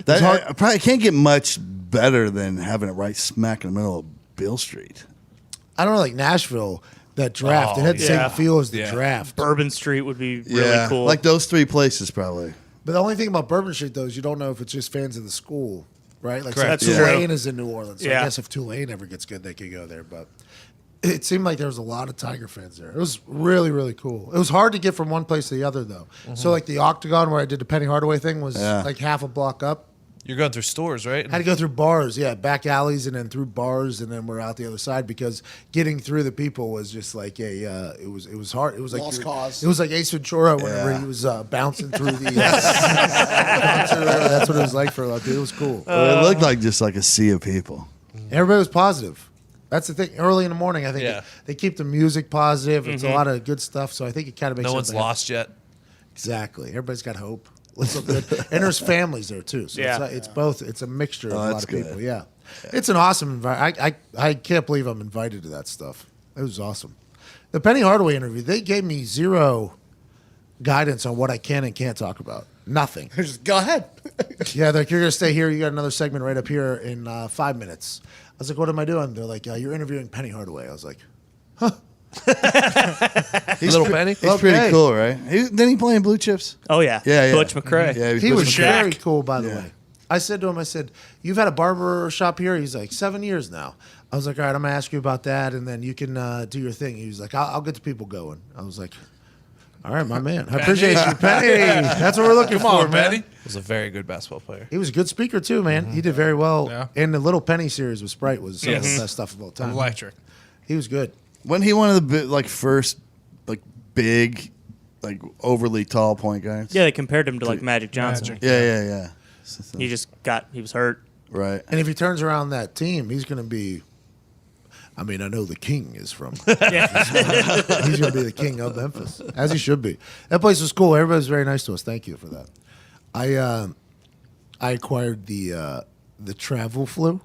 I probably can't get much better than having it right smack in the middle of Beale Street. I don't know, like Nashville, that draft. It had the yeah. same feel as the Yeah. draft. Bourbon Street would be really cool. Like those three places probably. But the only thing about Bourbon Street, though, is you don't know if it's just fans of the school, right? Like, Correct. so That's Tulane true. is in New Orleans. So Yeah. I guess if Tulane ever gets good, they could go there. But it seemed like there was a lot of Tiger fans there. It was really, really cool. It was hard to get from one place to the other, though. So, like, the Octagon where I did the Penny Hardaway thing was like half a block up. You're going through stores, right? Had to go through bars, back alleys, and then through bars, and then we're out the other side because getting through the people was just like it was hard. It was like Lost cause. It was like Ace Ventura whenever he was bouncing through the. That's what it was like for a lot. Dude, it was cool. It looked like just like a sea of people. Everybody was positive. That's the thing. Early in the morning, I think Yeah. they keep the music positive. It's a lot of good stuff. So I think it kind of makes No one's everybody- lost yet. Exactly. Everybody's got hope. Looks so good. And there's families there too. So Yeah. it's both. It's a mixture of a lot that's of good. people. Yeah. It's an awesome environment. I can't believe I'm invited to that stuff. It was awesome. The Penny Hardaway interview, they gave me zero guidance on what I can and can't talk about. Nothing. Just go ahead. Yeah, they're like, you're going to stay here. You got another segment right up here in 5 minutes. I was like, what am I doing? They're like, you're interviewing Penny Hardaway. I was like, huh. Little Penny. He's pretty cool, right? Didn't he play in Blue Chips? Oh yeah, Yeah, yeah. Butch McRae. Yeah, He was Butch very McRae. cool, by the way. I said to him, I said, you've had a barber shop here? He's like, 7 years now. I was like, all right, I'm going to ask you about that, and then you can do your thing. He was like, I'll get the people going. I was like, all right, my man. I appreciate you, Penny. That's what we're looking for, man. Penny. Was a very good basketball player. He was a good speaker, too, man. He did very well. Yeah. And the Little Penny series with Sprite was some of the best stuff of all time. Electric. He was good. Wasn't he one of the first big, overly tall point guards? Yeah, they compared him to like Magic Johnson. Magic. Yeah. He was hurt. Right. And if he turns around that team, he's going to be. I mean, I know the king is from. He's going to be the king of Memphis, as he should be. That place was cool. Everybody was very nice to us. Thank you for that. I acquired the travel flu,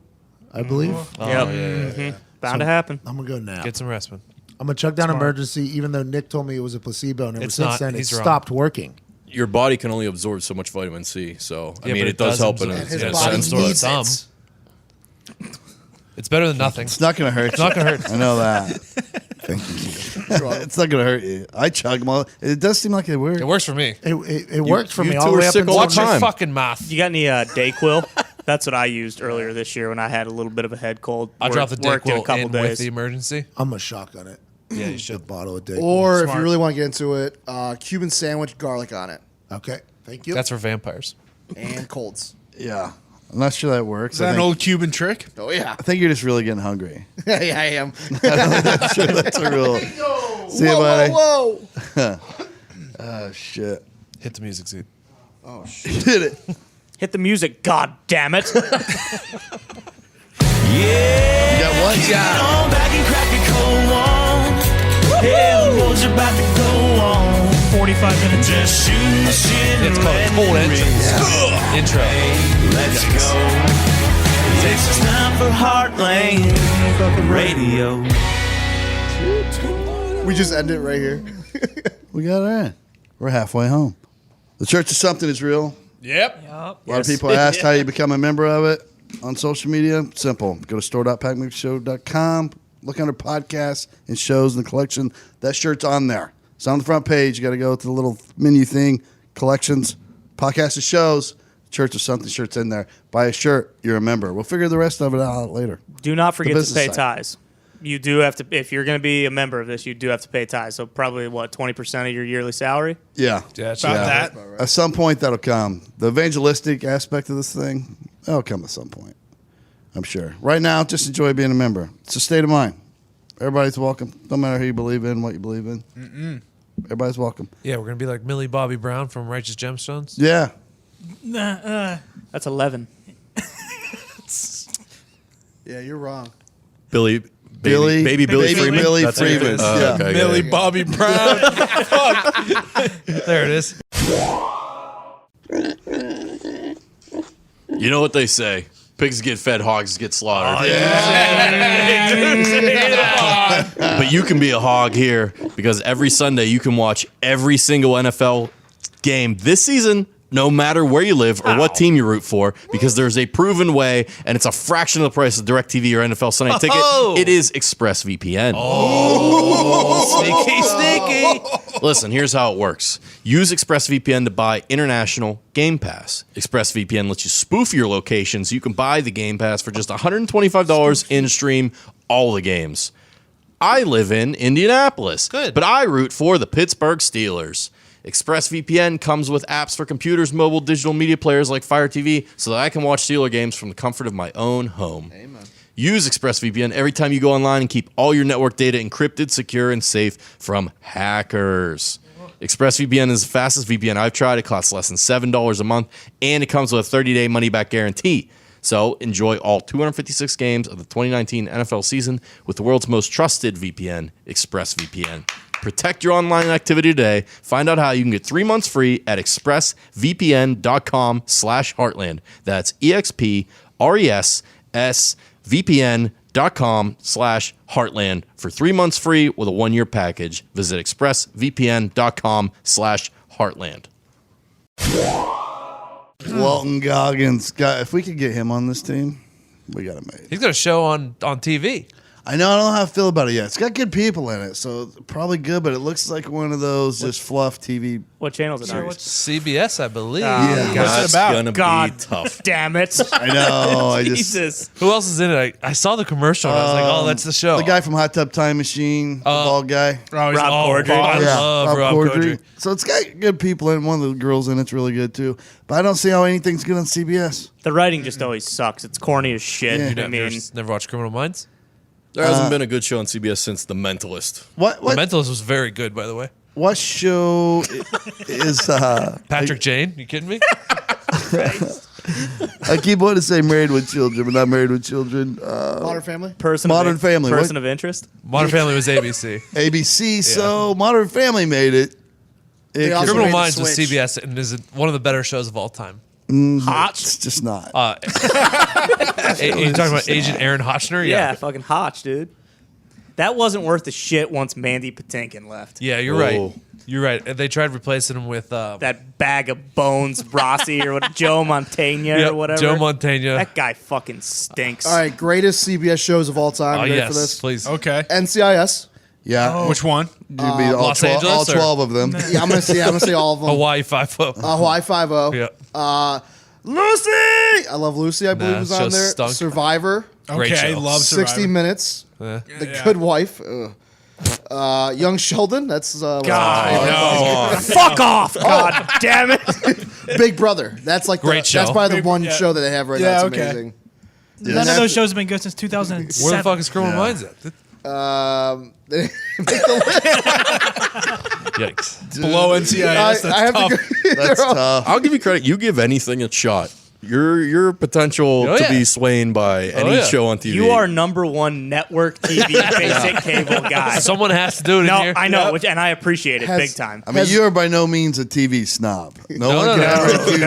I believe. Yep. Bound to happen. I'm gonna go now. Get some rest, man. I'm gonna chuck down emergency, even though Nick told me it was a placebo, and ever It's since not. then it He's wrong. stopped working. Your body can only absorb so much vitamin C, so I Yeah, mean but it does help in absorb- a His in a body sense. needs Some. it. It's better than nothing. It's not going to hurt you. not gonna hurt. I know that. Thank you. It's not going to hurt you. I chug them all. It does seem like it works. It works for me. It worked for you me two all the are way up sick until all Watch the your time. fucking mouth. You got any Dayquil? That's what I used earlier this year when I had a little bit of a head cold. I dropped the Worked in a Dayquil couple in days. with the emergency. I'm a shotgun it. Yeah, you A should. bottle of Dayquil. Or if Smart. you really want to get into it, Cuban sandwich, garlic on it, Okay, thank you. That's for vampires. and colds. Yeah. I'm not sure that works. Is that an old Cuban trick? Oh yeah, I think you're just really getting hungry. yeah, I am. That's a real. See you, buddy. Whoa! Oh, shit. Hit the music, Zeke. Oh, shit. Did it. Hit the music, god damn it! You got one job. On back and crack a cold one. Yeah, the road's about to go on. 45 minutes in. Just shooting the shit. It's called a cold intro. Let's go. It's time for Heartland Radio. We just end it right here. We got it in. We're halfway home. The Church of Something is real. Yep. A lot of people asked how you become a member of it on social media. Simple. Go to store.packmoveshow.com. Look under podcasts and shows in the collection. That shirt's on there. It's on the front page. You got to go to the little menu thing, collections, podcasts and shows. Church of Something shirt's in there. Buy a shirt. You're a member. We'll figure the rest of it out later. Do not forget to business pay side. ties. You do have to, if you're going to be a member of this, you do have to pay ties. So probably 20% of your yearly salary. Yeah. Yeah, it's About that. At some point, that'll come. The evangelistic aspect of this thing, that'll come at some point. I'm sure. Right now, just enjoy being a member. It's a state of mind. Everybody's welcome. No matter who you believe in, what you believe in. Everybody's welcome. Yeah, we're gonna be like Millie Bobby Brown from Righteous Gemstones. Yeah. That's 11. Yeah, you're wrong. Billy Baby Billy Freeman. Billy That's what it Freeman. is? Yeah. Okay, Millie good. Bobby Brown. There it is. You know what they say? Pigs get fed, hogs get slaughtered. But you can be a hog here because every Sunday you can watch every single NFL game this season, no matter where you live or what team you root for, because there's a proven way, and it's a fraction of the price of DirecTV or NFL Sunday Ticket. It is Expressvpn. Sneaky. Listen, here's how it works. Use ExpressVPN to buy international Game Pass. ExpressVPN lets you spoof your location so you can buy the Game Pass for just $125 and stream all the games. I live in Indianapolis, Good. but I root for the Pittsburgh Steelers. ExpressVPN comes with apps for computers, mobile, digital media players like Fire TV so that I can watch Steeler games from the comfort of my own home. Amen. Use ExpressVPN every time you go online and keep all your network data encrypted, secure, and safe from hackers. ExpressVPN is the fastest VPN I've tried. It costs less than $7 a month, and it comes with a 30-day money-back guarantee. So enjoy all 256 games of the 2019 NFL season with the world's most trusted VPN, ExpressVPN. Protect your online activity today. Find out how you can get 3 months free at expressvpn.com/heartland. That's expressvpn.com/heartland for 3 months free with a 1-year package. Visit expressvpn.com/heartland. Walton Goggins. God, if we could get him on this team, we got it made. He's got a show on TV. I know. I don't know how I feel about it yet. It's got good people in it, so it's probably good. But it looks like one of those just fluff TV. What channel is it on? CBS, I believe. Yeah. What's it about? Gonna God be tough. damn it. I know. I just Jesus. Who else is in it? I saw the commercial. And I was like, oh, that's the show. the guy from Hot Tub Time Machine, the bald guy. Oh, he's Rob all Corddry. bald. I love Rob Corddry. So it's got good people in. One of the girls in it's really good too. But I don't see how anything's good on CBS. The writing just always sucks. It's corny as shit. Yeah. I mean, Never watched Criminal Minds? There hasn't been a good show on CBS since The Mentalist. What The Mentalist was very good, by the way. what show is Patrick Jane, you kidding me? I keep wanting to say Married with Children, but not Married with Children. Modern Family. Modern Family. Person What? of interest. Modern Family was ABC. ABC. So Modern Family made it. They also Criminal made the Minds was switch. CBS and is one of the better shows of all time. Hot. It's just not. You talking about Agent Aaron Hotchner? Yeah, fucking Hotch, dude. That wasn't worth the shit once Mandy Patinkin left. Yeah, you're right. You're right. And they tried replacing him with That bag of bones, Rossi, or what, Joe Montaigne or whatever. Joe Montaigne. That guy fucking stinks. All right, greatest CBS shows of all time. Oh, You ready yes, for this? please. Okay. NCIS. Yeah. Which one? You'd be all, Los 12, all Angeles or- 12 of them. Yeah, I'm gonna say all of them. Hawaii 5-0. Hawaii 5-0. Yeah. Lucy. I love Lucy. I believe Nah, was show on there. stunk. Survivor. Great Okay, show. love 60 Survivor. Minutes. Yeah. The Good Wife. Young Sheldon. That's God, No. fuck off! God damn it! Big Brother. That's like Great show. That's probably the one show that they have right now. It's okay. amazing. None of those shows have been good since 2007. Where the fuck is Criminal Minds at? They make the Yikes. Below NCIS. That's I have tough. to go. That's tough. I'll give you credit. You give anything a shot. Your potential Oh, to yeah. be slain by any yeah. show on TV. You are #1 network TV basic cable guy. Someone has to do it in No, here. I know, and I appreciate it Has- big time. I mean, you are by no means a TV snob. No one can no, ever accuse you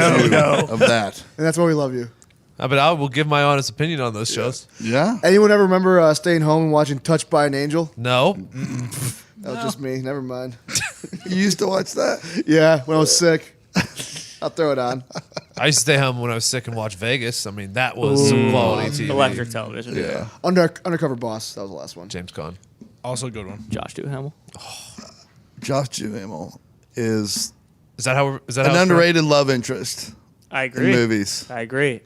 of that. And that's why we love you. But I will give my honest opinion on those shows. Yeah. Anyone ever remember staying home and watching Touched by an Angel? No. That was just me. Never mind. You used to watch that? Yeah, when I was sick. I'll throw it on. I used to stay home when I was sick and watch Vegas. I mean, that was some quality TV. Electric television. Yeah. Undercover Boss. That was the last one. James Caan. Also a good one. Josh Duhamel. Josh Duhamel is Is that how? Is that an how it's underrated love interest I in agree. movies. I agree.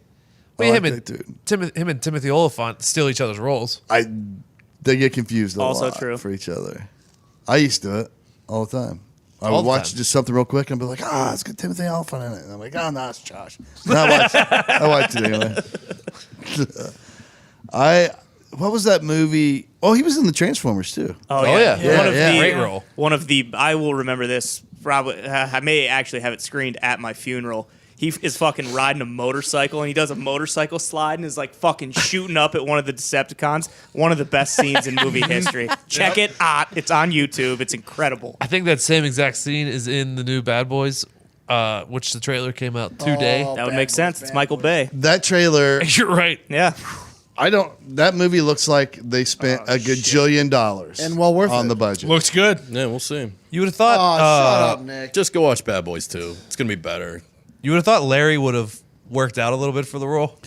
Wait, I like him, and, that dude. him and Timothy Oliphant steal each other's roles. They get confused a Also lot true. for each other. I used to do it all the time. I All would the watch time. just something real quick and be like, it's got Timothy Oliphant in it. And I'm like, no, it's Josh. And I watched it anyway. What was that movie? Oh, he was in the Transformers too. Oh, yeah. yeah. One of Yeah. the Great role. One of the I will remember this. Probably I may actually have it screened at my funeral. He is fucking riding a motorcycle and he does a motorcycle slide and is like fucking shooting up at one of the Decepticons. One of the best scenes in movie history. Check it out. It's on YouTube. It's incredible. I think that same exact scene is in the new Bad Boys, which the trailer came out today. That would make sense. It's Michael Bay. That trailer, You're right. Yeah. that movie looks like they spent a gajillion dollars And well worth on it. the budget. Looks good. Yeah, we'll see. You would have Oh, thought. shut up, Nick. Just go watch Bad Boys 2. It's gonna be better. You would have thought Larry would have worked out a little bit for the role.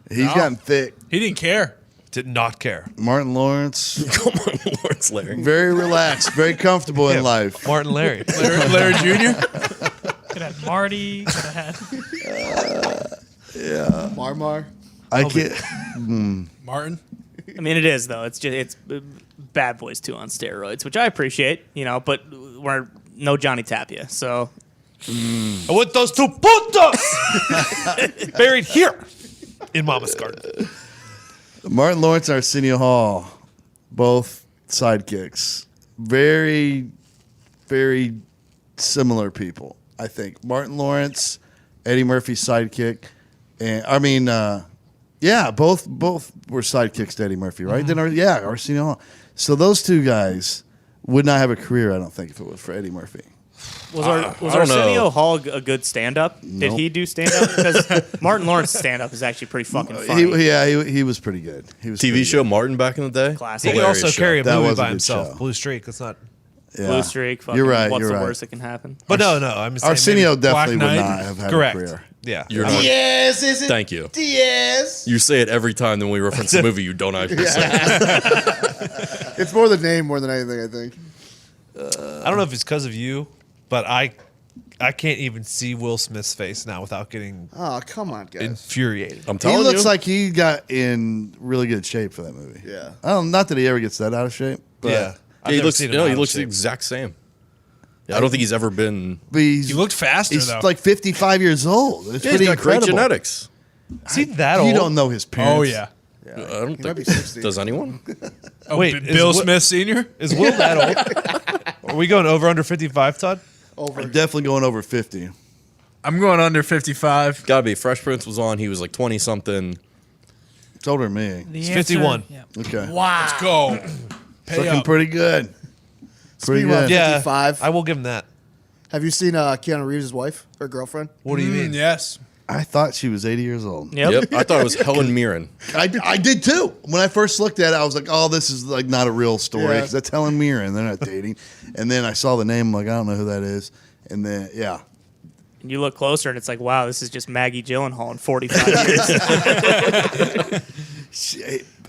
He's gotten thick. He didn't care. Did not care. Martin Lawrence, Come on, Lawrence Larry. very relaxed, very comfortable in life. Martin Larry. Larry Jr. Could have had Marty. Could have had. Mar. I can't. Martin. I mean, it is though. It's Bad Boys 2 on steroids, which I appreciate, but we're no Johnny Tapia, so I want those two putas buried here in Mama's garden. Martin Lawrence and Arsenio Hall, both sidekicks. Very, very similar people, I think. Martin Lawrence, Eddie Murphy's sidekick. And both were sidekicks to Eddie Murphy, right? Then Arsenio Hall. So those two guys would not have a career, I don't think, if it was for Eddie Murphy. Was I don't Arsenio know. Hall a good stand-up? Did Nope. he do stand-up? Because Martin Lawrence's stand-up is actually pretty fucking funny. He was pretty good. He was TV pretty show good. Martin back in the day. Classic. He could Hilarious also show. carry a That movie was a by good himself. show. Blue Streak. That's not. Yeah. Blue streak. Fucking, You're right. What's you're the right. worst that can happen? But no, I'm saying Arsenio maybe definitely Black would Knight? not have had Correct. a career. Yeah. You're not. Diaz, is it? Thank you. Diaz. You say it every time. Then when we reference the movie, you don't actually say it. It's more the name more than anything, I think. I don't know if it's because of you, but I can't even see Will Smith's face now without getting Oh, come on, guys. infuriated. I'm He telling looks you. like he got in really good shape for that movie. Yeah. I don't. Not that he ever gets that out of shape. But Yeah. I've he never looks. seen him No, out he of looks the shape. exact same. Yeah, I don't think he's ever been. But he's, He looked faster he's though. like 55 years old. It's Yeah, he's pretty got great incredible. genetics. Is he that old? You don't know his parents. Oh yeah. I don't He might be think. 60. Does anyone? Oh, Wait, Bill is Will- Smith Senior? Is Will that old? Are we going over under 55, Todd? Over. I'm definitely going over 50. I'm going under 55. Gotta be. Fresh Prince was on. He was like 20 something. It's older than me. The It's answer- 51. Yeah. Okay. Let's go. Pay Looking up. pretty good. Pretty Speaking of good. Yeah, 55. I will give him that. Have you seen Keanu Reeves' wife or girlfriend? What do you mean? Yes. I thought she was 80 years old. Yep. Yep. I thought it was Helen Mirren. I did too. When I first looked at it, I was like, oh, this is like not a real story Yeah. because that's Helen Mirren. They're not dating. And then I saw the name. I'm like, I don't know who that is. And then, yeah. And you look closer, and it's like, wow, this is just Maggie Gyllenhaal in 45 years.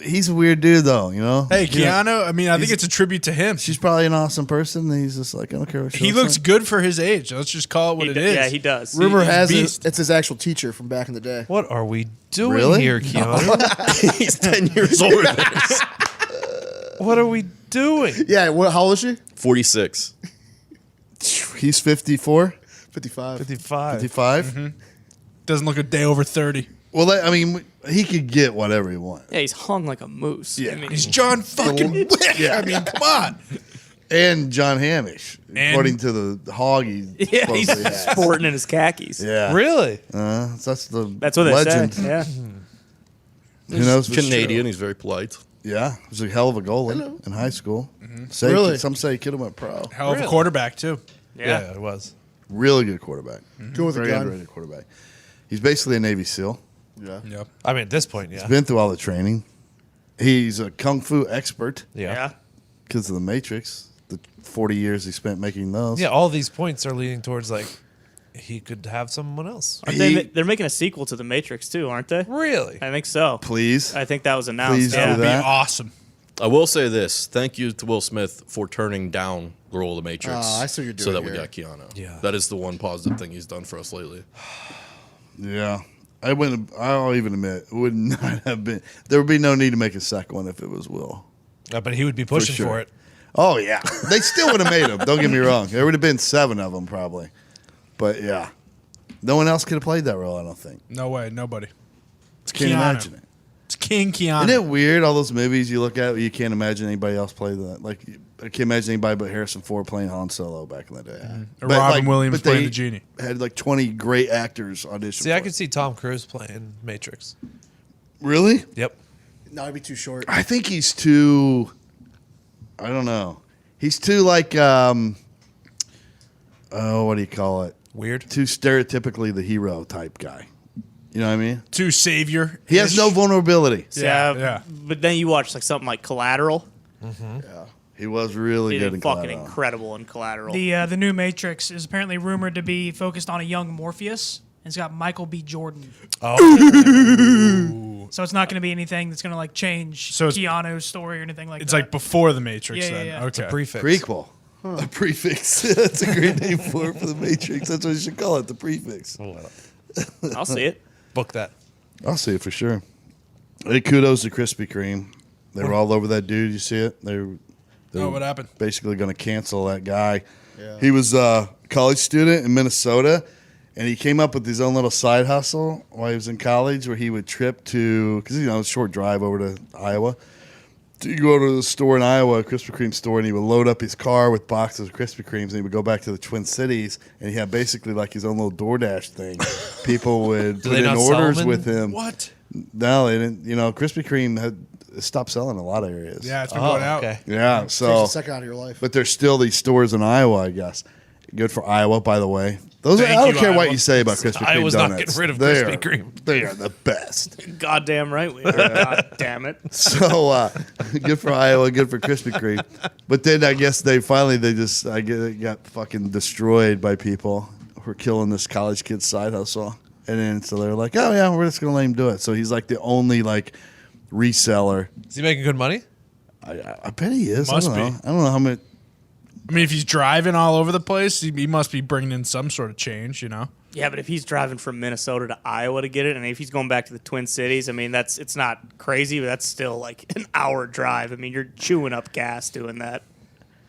He's a weird dude, though, you know? Hey, Yeah. Keanu. I mean, I think it's a tribute to him. She's probably an awesome person. And he's just like, I don't care what she He looks looks like. good for his age. Let's just call it what He it d- is. Yeah, he does. Rumor he's a has it beast. it's his actual teacher from back in the day. What are we doing Really? here, Keanu? He's 10 years older than us. What are we doing? Yeah, how old is she? 46. He's 54, 55. 55. 55. Doesn't look a day over 30. Well, I mean, he could get whatever he wants. Yeah, he's hung like a moose. Yeah. I mean, He's John fucking Wick. I mean, come on. And John Hamish, And- according to the hog he yeah, he's supposedly has. sporting in his khakis. Yeah. Really? That's the That's what they legend. say. Yeah. Who knows if it's Canadian. true? He's very polite. Yeah, he was a hell of a goalie in high school. Say, Really? Some say kid went pro. Hell of Really? a quarterback, too. Yeah. it was. Really good quarterback. Go with a Very gun. underrated quarterback. He's basically a Navy SEAL. Yeah. Yep. I mean, at this point, yeah. Been through all the training. He's a kung fu expert Yeah. Yeah. because of the Matrix. The 40 years he spent making those. Yeah, all these points are leading towards, like, he could have someone else. Aren't He- they're making a sequel to The Matrix, too, aren't they? Really? I think so. Please. I think that was announced. Please do yeah. That would that. be awesome. I will say this. Thank you to Will Smith for turning down the role of the Matrix. Oh, I see what you're So doing that we here. got Keanu. Yeah. That is the one positive thing he's done for us lately. Yeah. I'll even admit, it would not have been. There would be no need to make a second one if it was Will. But he would be pushing sure. for it. Oh, yeah. They still would have made him. Don't get me wrong. There would have been 7 of them probably. But, yeah. No one else could have played that role, I don't think. No way. Nobody. Can't Keanu. imagine it. It's King Keanu. Isn't it weird, all those movies you look at, you can't imagine anybody else play that? Like, I can't imagine anybody but Harrison Ford playing Han Solo back in the day. Or Robin Williams but playing they the genie. Had like 20 great actors audition See, I for could it. see Tom Cruise playing Matrix. Really? Yep. No, it'd be too short. I think he's too, I don't know. He's too like, what do you call it? Weird. Too stereotypically the hero type guy. You know what I mean? To Savior. He has no vulnerability. Yeah. But then you watch like something like Collateral. He was really He good did in fucking Collateral. incredible in Collateral. The new Matrix is apparently rumored to be focused on a young Morpheus. And it's got Michael B. Jordan. Oh. So it's not going to be anything that's going to like change So it's- Keanu's story or anything like It's that. like before the Matrix Yeah, then. yeah, yeah. Okay. Prefix. Prequel. A prefix. That's a great name for it, for the Matrix. That's what you should call it, the prefix. I'll see it. Book that. I'll see it for sure. Hey, kudos to Krispy Kreme. They were all over that dude. You see it? They're Oh, what happened? basically going to cancel that guy. He was a college student in Minnesota, and he came up with his own little side hustle while he was in college where he would trip to, because, a short drive over to Iowa. You go to the store in Iowa, a Krispy Kreme store, and he would load up his car with boxes of Krispy Kremes, and he would go back to the Twin Cities, and he had basically like his own little DoorDash thing. People would Do put they in not sell orders them in- with him. What? No, they didn't. Krispy Kreme had stopped selling in a lot of areas. Yeah, it's been Oh, going out. okay. Yeah, Takes so, a second out of your life. but there's still these stores in Iowa, I guess. Good for Iowa, by the way. Those Thank I don't you, care what Iowa. you say about Krispy Kreme Iowa's not donuts. getting rid of They Krispy are- Kreme. They are the best. Goddamn right we are. God damn it. So good for Iowa, good for Krispy Kreme. But then I guess they got fucking destroyed by people who were killing this college kid's side hustle. And then so they're like, oh yeah, we're just gonna let him do it. So he's like the only like reseller. Is he making good money? I bet he is. Must I don't be. know. I don't know how much. I mean, if he's driving all over the place, he must be bringing in some sort of change, you know? Yeah, but if he's driving from Minnesota to Iowa to get it, and if he's going back to the Twin Cities, I mean, it's not crazy, but that's still like an hour drive. I mean, you're chewing up gas doing that.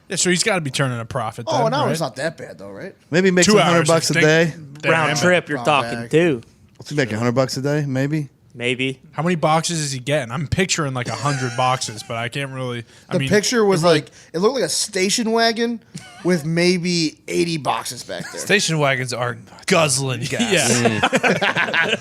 Yeah, so he's got to be turning a profit then, Oh, an hour's right? not that bad though, right? Maybe make 2 some hours. $100 a think- day. Damn Round it. trip, you're Wrong talking bag. too. What's he make $100 a day? Maybe. Maybe. How many boxes is he getting? I'm picturing like 100 boxes, but I can't really. The picture was like it looked like a station wagon with maybe 80 boxes back there. Station wagons are guzzling gas. Yeah.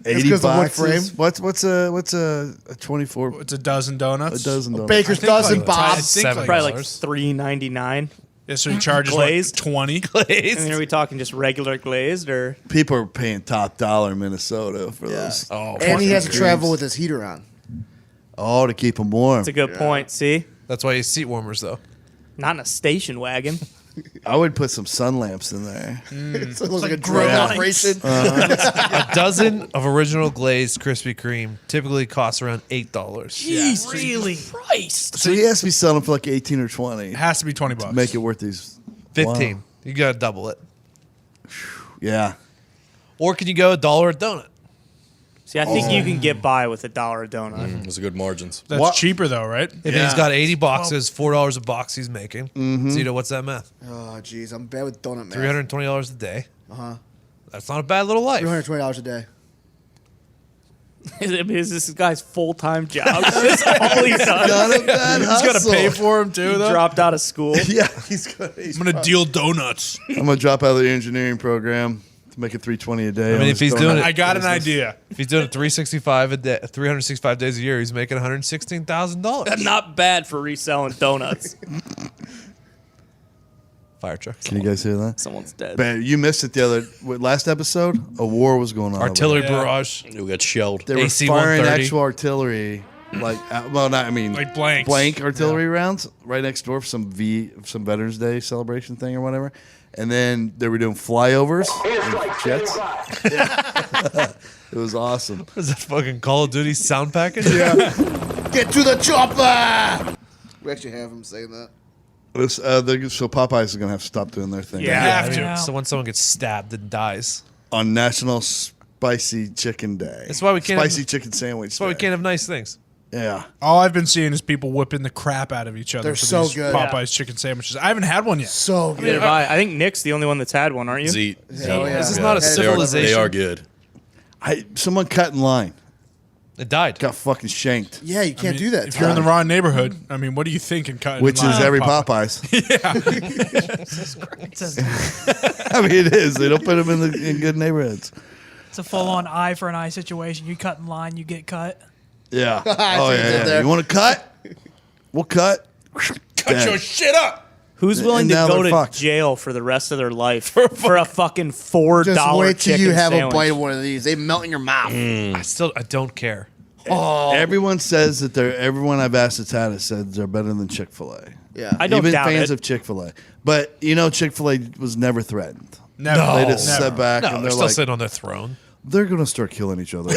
80 'cause the wood boxes. frame. What's a 24? It's a dozen donuts. A dozen donuts. Baker's I think dozen, like- Bob. I think like Probably like $7. $3.99. Yeah, so he charges Glazed? like 20. And then are we talking just regular glazed or? People are paying top dollar in Minnesota for those. Oh, And he has to Krispy travel Kremes. with his heater on. Oh, to keep them warm. That's a good point. See, that's why he's seat warmers though. not in a station wagon. I would put some sun lamps in there. So it looks like a grow drug lights. operation. A dozen of original glazed Krispy Kreme typically costs around $8. Really? So he has to be selling for like 18 or 20. It has to be 20 bucks. Make it worth these. 15. Wow. You gotta double it. Yeah. Or can you go $1 a donut? See, I think you can get by with $1 a donut. Those are good margins. That's What? cheaper though, right? If he's got 80 boxes, $4 a box he's making. So you know what's that math? Oh, jeez, I'm bad with donut math. $320 a day. That's not a bad little life. $320 a day. I mean, is this guy's full-time job? That's all he does. Not a bad He's got to hustle. pay for him too, He though. dropped out of school. Yeah, he's I'm gonna deal donuts. I'm gonna drop out of the engineering program to make it $320 a day. I mean, if he's doing it- I got an idea. If he's doing it 365 days a year, he's making $116,000. Not bad for reselling donuts. Fire trucks. Can you guys hear that? Someone's dead. Man, you missed it last episode. A war was going on. over Artillery Yeah. barrage. We got shelled. there. They were AC firing 130. actual artillery, like well, not I mean Like blanks. blank artillery rounds right next door for some Veterans Day celebration thing or whatever. And then they were doing flyovers with jets. It was awesome. Is that fucking Call of Duty sound package? Get to the chopper! We actually have him saying that. So Popeyes is gonna have to stop doing their thing. Yeah. Have I mean, to. so when someone gets stabbed and dies. On National Spicy Chicken Day. That's why we can't Spicy have- chicken sandwich. That's why we Day. can't have nice things. Yeah. All I've been seeing is people whipping the crap out of each other They're for so these good. Popeyes chicken sandwiches. I haven't had one yet. So Neither good. have I think Nick's the only one that's had one, aren't you? Zeke. Oh, yeah. This is not a They are- civilization. They are good. Someone cut in line. It died. Got fucking shanked. Yeah, you can't do that. If you're in the wrong neighborhood, I mean, what are you thinking? Cutting Which in is line every at Popeyes. It's I mean, it is. They don't put them in good neighborhoods. a full-on eye for an eye situation. You cut in line, you get cut. Yeah. see Oh, what you did yeah. there. You want to cut? We'll cut. Cut your shit up. Who's willing And to now go they're to fucked. jail for the rest of their life for a fucking $4 Just wait till chicken you have sandwich? a bite of one of these. They melt in your mouth. I don't care. Everyone says that everyone I've asked that's had it said they're better than Chick-fil-A. Yeah. I don't Even doubt fans it. of Chick-fil-A. But, Chick-fil-A was never threatened. Never. They just Never. sat back No, and they're they're still like, sitting on their throne. they're going to start killing each other.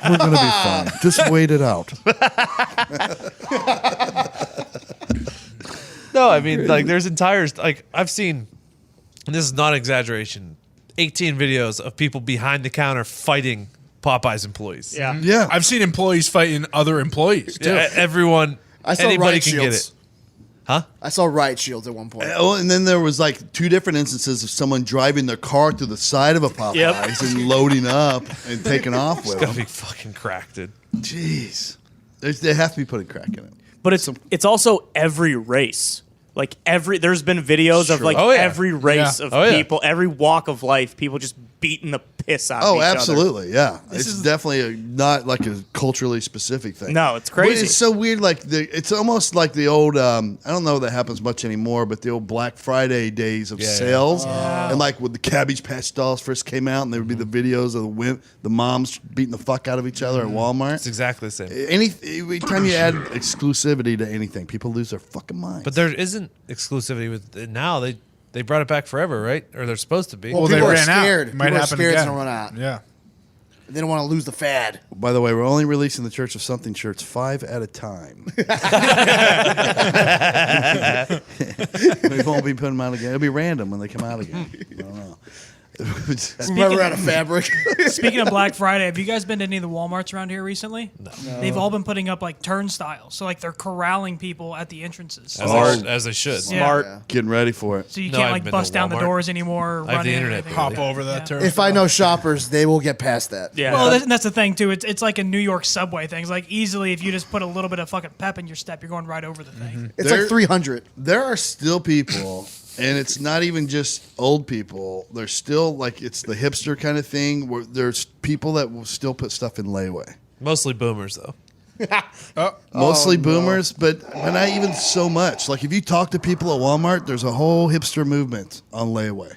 We're going to be fine. Just wait it out. No, I mean, like, there's entire, like, I've seen, and this is not an exaggeration, 18 videos of people behind the counter fighting Popeyes employees. Yeah. Yeah. I've seen employees fighting other employees too. Yeah, everyone, I saw anybody riot can shields. get it. Huh? I saw riot shields at one point. Oh, and then there was like two different instances of someone driving their car through the side of a Popeyes and loading up and taking off with It's gotta them. be fucking cracked, dude. Jeez. They have to be putting crack in it. But it's also every race. Like there's been videos of like Oh, yeah. every race Yeah. of Oh, yeah. people, every walk of life, people just beating the piss off Oh, each other. absolutely, yeah. It's definitely not like a culturally specific thing. No, it's But crazy. it's so weird. Like it's almost like the old. I don't know if that happens much anymore, but the old Black Friday days of sales, and like when the Cabbage Patch dolls first came out, and there would be the videos of the moms beating the fuck out of each other at Walmart. It's exactly the same. Every time you add exclusivity to anything, people lose their fucking minds. But there isn't exclusivity with it now. They brought it back forever, right? Or they're supposed to be. Well, they people are ran out. scared. Might People are happen scared it's again. gonna run out. Yeah. They don't want to lose the fad. By the way, we're only releasing the Church of Something shirts 5 at a time. We won't be putting them out again. It'll be random when they come out again. I don't know. Remember out of fabric. Speaking of Black Friday, have you guys been to any of the Walmarts around here recently? No. They've all been putting up like turnstiles, so like they're corralling people at the entrances. As they should. Smart. Yeah. Getting ready for it. So you No, can't I've like been bust to down the Walmart. doors anymore. Or I have run the in or internet. anything. Hop over that turf. If I know shoppers, they will get past that. Yeah. Well, that's the thing too. It's like a New York subway thing. It's like easily if you just put a little bit of fucking pep in your step, you're going right over the thing. It's There- like 300. There are still people, and it's not even just old people. There's still like it's the hipster kind of thing where there's people that will still put stuff in layaway. Mostly boomers, though. Mostly boomers, but not even so much. Like if you talk to people at Walmart, there's a whole hipster movement on layaway.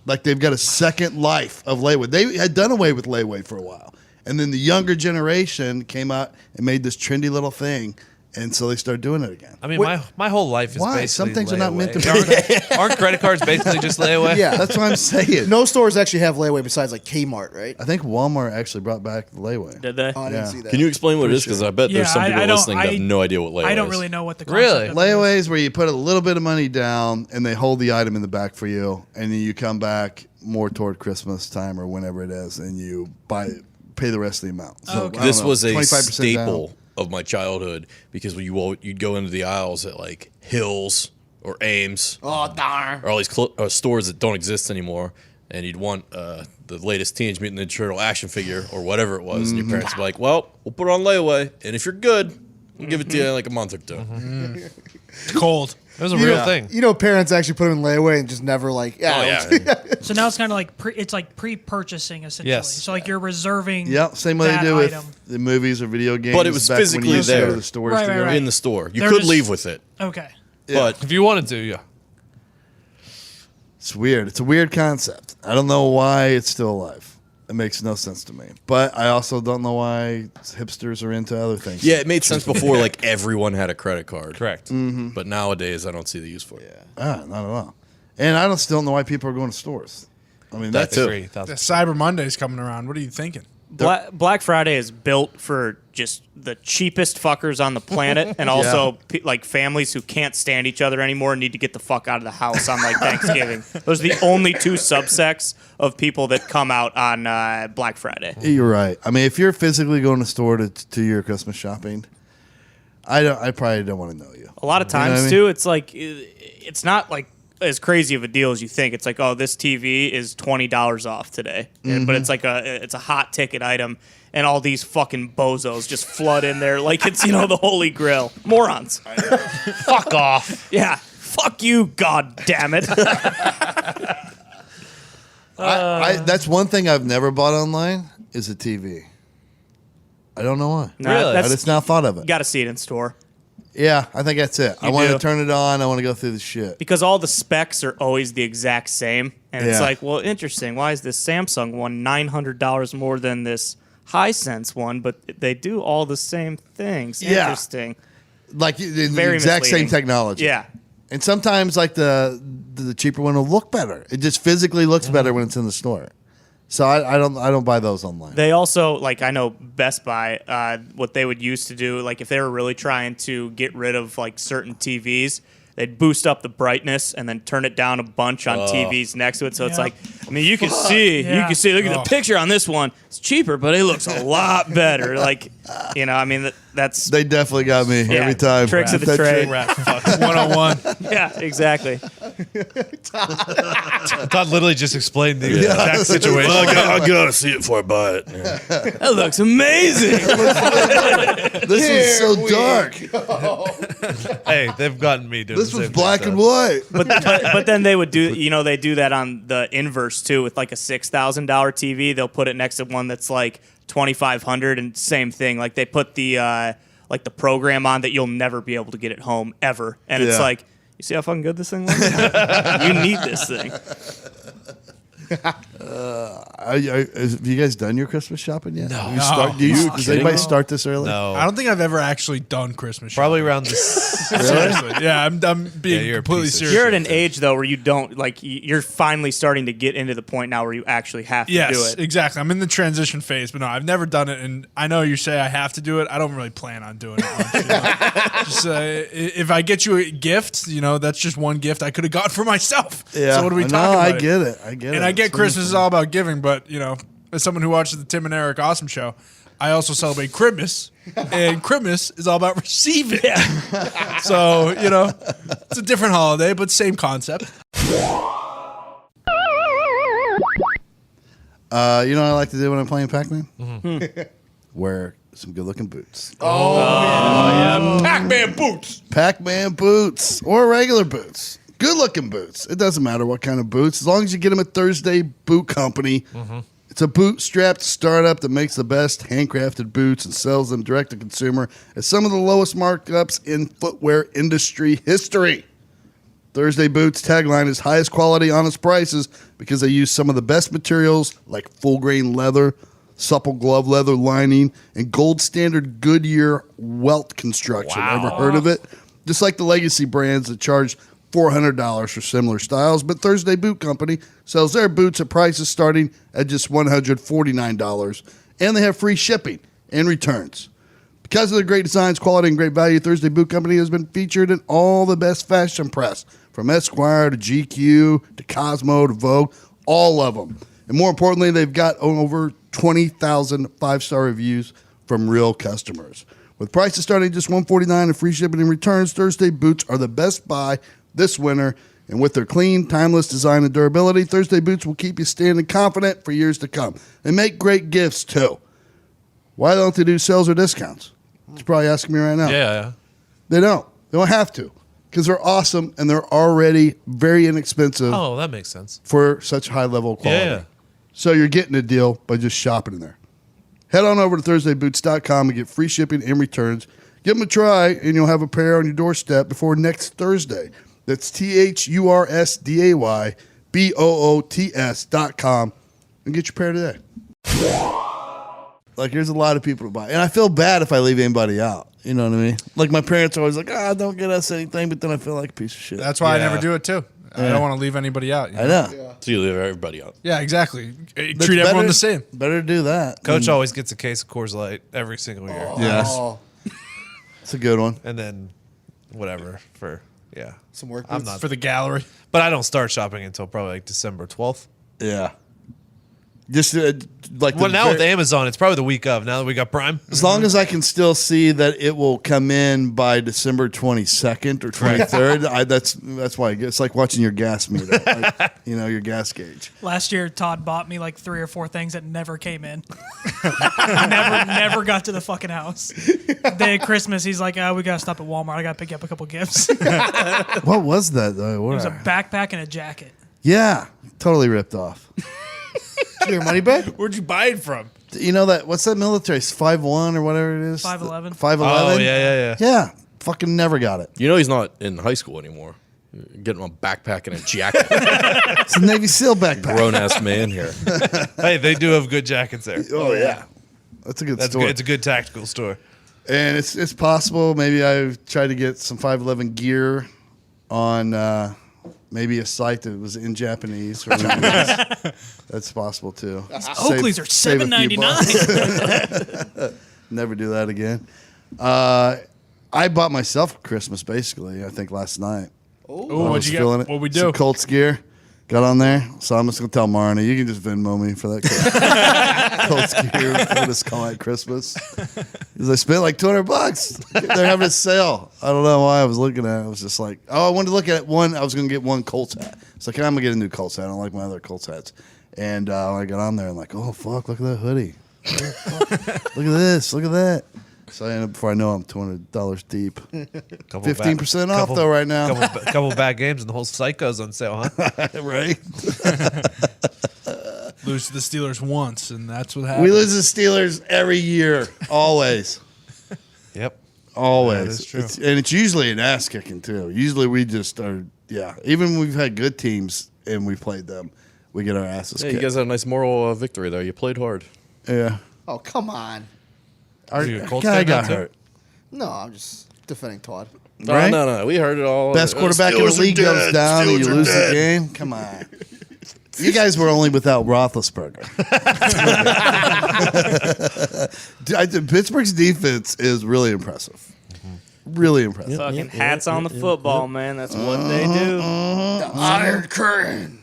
Like they've got a second life of layaway. They had done away with layaway for a while, and then the younger generation came out and made this trendy little thing, and so they started doing it again. I mean, my whole life is Why? basically Some things are not meant to layaway. be. Aren't credit cards basically just layaway? Yeah. That's what I'm saying. No stores actually have layaway besides like Kmart, right? I think Walmart actually brought back the layaway. Did they? Oh, I didn't Yeah. see that. Can you explain what it is? Because I bet there's Yeah, some people I don't- listening that have no idea what layaway I don't is. really know what the Really? concept of it is. Layaway is where you put a little bit of money down and they hold the item in the back for you, and then you come back more toward Christmas time or whenever it is, and you pay the rest of the amount. So, Okay. I don't This know, was a 25% staple down. of my childhood because you'd go into the aisles at like Hills or Ames Oh, darn. or all these stores that don't exist anymore, and you'd want the latest Teenage Mutant Ninja Turtle action figure or whatever it was, and your parents would be like, "Well, we'll put it on layaway, and if you're good, we'll give it to you in like a month or two." It's cold. It was a real thing. You know, parents actually put them in layaway and just never like. Oh yeah, So now it's kind of like it's like pre-purchasing essentially. Yes. So like you're reserving. Yep, same way they that do with item. the movies or video games. But it was back when physically you used to go there. to the stores Right, to right, go. right. in the store. You They're could just- leave with it, Okay. but If you wanted to, yeah. It's weird. It's a weird concept. I don't know why it's still alive. It makes no sense to me. But I also don't know why hipsters are into other things. yeah, it made sense before. Like everyone had a credit card, Correct. But nowadays, I don't see the use for it. Not at all. And I still don't know why people are going to stores. I mean, that's too. Agree, The 1,000%. Cyber Monday's coming around. What are you thinking? Black Friday is built for just the cheapest fuckers on the planet, and also like families who can't stand each other anymore and need to get the fuck out of the house on like Thanksgiving. Those are the only two subsects of people that come out on Black Friday. You're right. I mean, if you're physically going to store to your Christmas shopping, I probably don't want to know you. A lot of You know times what I mean? too, it's like it's not like as crazy of a deal as you think. It's like, oh, this TV is $20 off today, but it's like it's a hot ticket item, and all these fucking bozos just flood in there like it's the Holy Grail. Morons. Fuck off. Yeah. Fuck you, god damn it. That's one thing I've never bought online is a TV. I don't know why. Nah, I just now thought of it. got to see it in store. Yeah, I think that's it. I You want do. to turn it on. I want to go through the shit. Because all the specs are always the exact same. And it's Yeah. like, well, interesting. Why is this Samsung one $900 more than this Hisense one? But they do all the same things. Yeah. Interesting. Like the Very exact same misleading. technology. Yeah. And sometimes like the cheaper one will look better. It just physically looks better when it's in the store. So I don't buy those online. They also, like, I know Best Buy, what they would used to do, like, if they were really trying to get rid of, like, certain TVs, they'd boost up the brightness and then turn it down a bunch on TVs next to it. So it's Yeah. like, I mean, you can see, look at the picture on this one. It's cheaper, but it looks a lot better. Like, I mean, that's, They definitely got me Yeah, every time. tricks of the That trade. trick. Rat fucks 101. yeah, exactly. Todd literally just explained the exact situation. I gotta see it before I buy it. Yeah. That looks amazing. This is so dark. Hey, they've gotten me doing This the was same black thing, and so. white. But then they would do, they do that on the inverse too with like a $6,000 TV. They'll put it next to one that's like $2,500 and same thing. Like they put the like the program on that you'll never be able to get at home ever. And it's Yeah. like, you see how fucking good this thing looks? You need this thing. Have you guys done your Christmas shopping yet? No. Does anybody start this early? No. I don't think I've ever actually done Christmas shopping. Probably around this. Seriously. Yeah, I'm being you're a completely piece of serious. You're at an age though where you don't like. You're finally starting to get into the point now where you actually have to do Yes, it. exactly. I'm in the transition phase, but no, I've never done it. And I know you say I have to do it. I don't really plan on doing it. Much, Just, if I get you a gift, that's just one gift I could have got for myself. Yeah. So what are we No, talking about? I get it. I get it. And I get It's Christmas is all about giving, but as someone who watches the Tim and Eric Awesome Show, I also celebrate Christmas, and Christmas is all about receiving. So it's a different holiday, but same concept. You know what I like to do when I'm playing Pac-Man? Wear some good-looking boots. Pac-Man boots. Pac-Man boots or regular boots. Good-looking boots. It doesn't matter what kind of boots. As long as you get them at Thursday Boot Company. It's a bootstrapped startup that makes the best handcrafted boots and sells them direct to consumer at some of the lowest markups in footwear industry history. Thursday Boots' tagline is highest quality, honest prices because they use some of the best materials like full grain leather, supple glove leather lining, and gold standard Goodyear welt construction. Ever heard of it? Just like the legacy brands that charge $400 for similar styles, but Thursday Boot Company sells their boots at prices starting at just $149, and they have free shipping and returns. Because of their great designs, quality, and great value, Thursday Boot Company has been featured in all the best fashion press, from Esquire to GQ to Cosmo to Vogue, all of them. And more importantly, they've got over 20,000 five-star reviews from real customers. With prices starting at just $149 and free shipping and returns, Thursday Boots are the best buy this winter. And with their clean, timeless design and durability, Thursday Boots will keep you standing confident for years to come. They make great gifts, too. Why don't they do sales or discounts? You're probably asking me right now. Yeah. They don't. They don't have to because they're awesome and they're already very inexpensive Oh, that makes sense. for such high level quality. Yeah. So you're getting a deal by just shopping in there. Head on over to ThursdayBoots.com and get free shipping and returns. Give them a try and you'll have a pair on your doorstep before next Thursday. That's ThursdayBoots.com and get your pair today. Like, there's a lot of people to buy. And I feel bad if I leave anybody out. You know what I mean? Like, my parents are always like, don't get us anything, but then I feel like a piece of shit. That's why I Yeah. never do it too. I don't want to leave anybody out. I know. So you leave everybody out. Yeah, exactly. That's Treat everyone better- the same. Better do that. Coach always gets a case of Coors Light every single year. Yes. It's a good one. And then whatever for, Some work I'm boots. not. For the gallery. But I don't start shopping until probably like December 12th. Yeah. Just like Well, now with Amazon, it's probably the week of. Now that we got Prime. as long as I can still see that it will come in by December 22nd or 23rd, that's why it's like watching your gas meter, like, your gas gauge. Last year, Todd bought me like 3 or 4 things that never came in. never got to the fucking house. Day of Christmas, he's like, we gotta stop at Walmart. I gotta pick up a couple gifts. It What was that though? was a backpack and a jacket. Yeah, totally ripped off. Your money back? Where'd you buy it from? You know that? What's that military? 5'1" or whatever it is. 5'11". 5'11". Oh, yeah. Yeah, fucking never got it. You know he's not in high school anymore. You're getting a backpack and a jacket. It's a Navy SEAL backpack. Grown ass man here. Hey, they do have good jackets there. Oh yeah, that's a good That's store. good. It's a good tactical store. And it's possible maybe I've tried to get some 5'11" gear on maybe a site that was in Japanese or Chinese. That's possible too. Oakleys are save a few $7.99. bucks. Never do that again. I bought myself Christmas basically. I think last night. Oh, I what'd was you feeling get? it. What we do? Some Colts gear. Got on there, so I'm just gonna tell Marnie. You can just Venmo me for that Colts gear for this call at Christmas. Because I spent like $200. They're having a sale. I don't know why I was looking at it. I was just like, I wanted to look at one. I was gonna get one Colts hat. It's like I'm gonna get a new Colts hat. I don't like my other Colts hats. And when I got on there, I'm like, oh fuck, look at that hoodie. Look at this, look at that. So I end up before I know I'm $200 deep. Couple 15% off though right now. Couple bad games and the whole site goes on sale, huh? Right? Lose to the Steelers once, and that's what happens. We lose the Steelers every year, always. Yep. Always. That is true. And it's usually an ass kicking too. Usually we just are, even when we've had good teams and we played them, we get our asses Yeah, kicked. you guys had a nice moral victory there. You played hard. Yeah. Oh, come on. Our You a Colts guy fan got now, too? hurt. No, I'm just defending Todd. Right? No. We heard it all. Best quarterback in the league goes down and you lose the game? Come on. You guys were only without Roethlisberger. Pittsburgh's defense is really impressive. Really impressive. Fucking hats on the football, man. That's what they do. The Iron Curtain.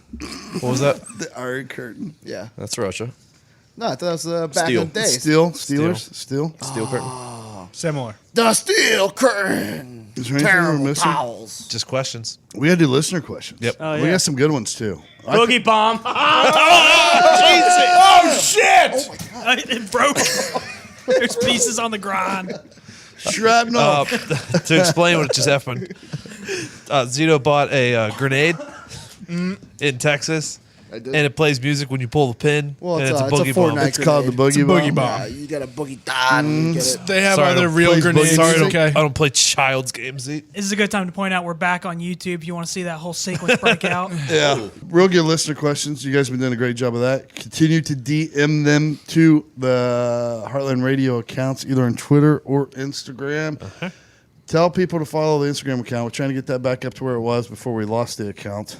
What was that? The Iron Curtain. Yeah. That's Russia. No, I thought that was back Steel. in the day. Steelers. Steel. Steel curtain. Similar. The Steel Curtain. Is there anything we're Terrible missing? towels. Just questions. We got to do listener questions. Yep. Oh, We yeah. got some good ones too. Boogie bomb. It broke. There's pieces on the ground. Shrapnel. To explain what just happened, Zito bought a grenade in Texas, I did. and it plays music when you pull the pin, Well, and it's it's a a boogie bomb. Fortnite It's called the grenade. Boogie Boogie Bomb. Bomb. You got a boogie dot and you get it. They have Sorry, other I real plays grenades. Boogie Sorry, Okay. I don't play child's games. Z. This is a good time to point out we're back on YouTube. If you want to see that whole sequence break out. Yeah. Real good listener questions. You guys have been doing a great job of that. Continue to DM them to the Heartland Radio accounts, either on Twitter or Instagram. Tell people to follow the Instagram account. We're trying to get that back up to where it was before we lost the account.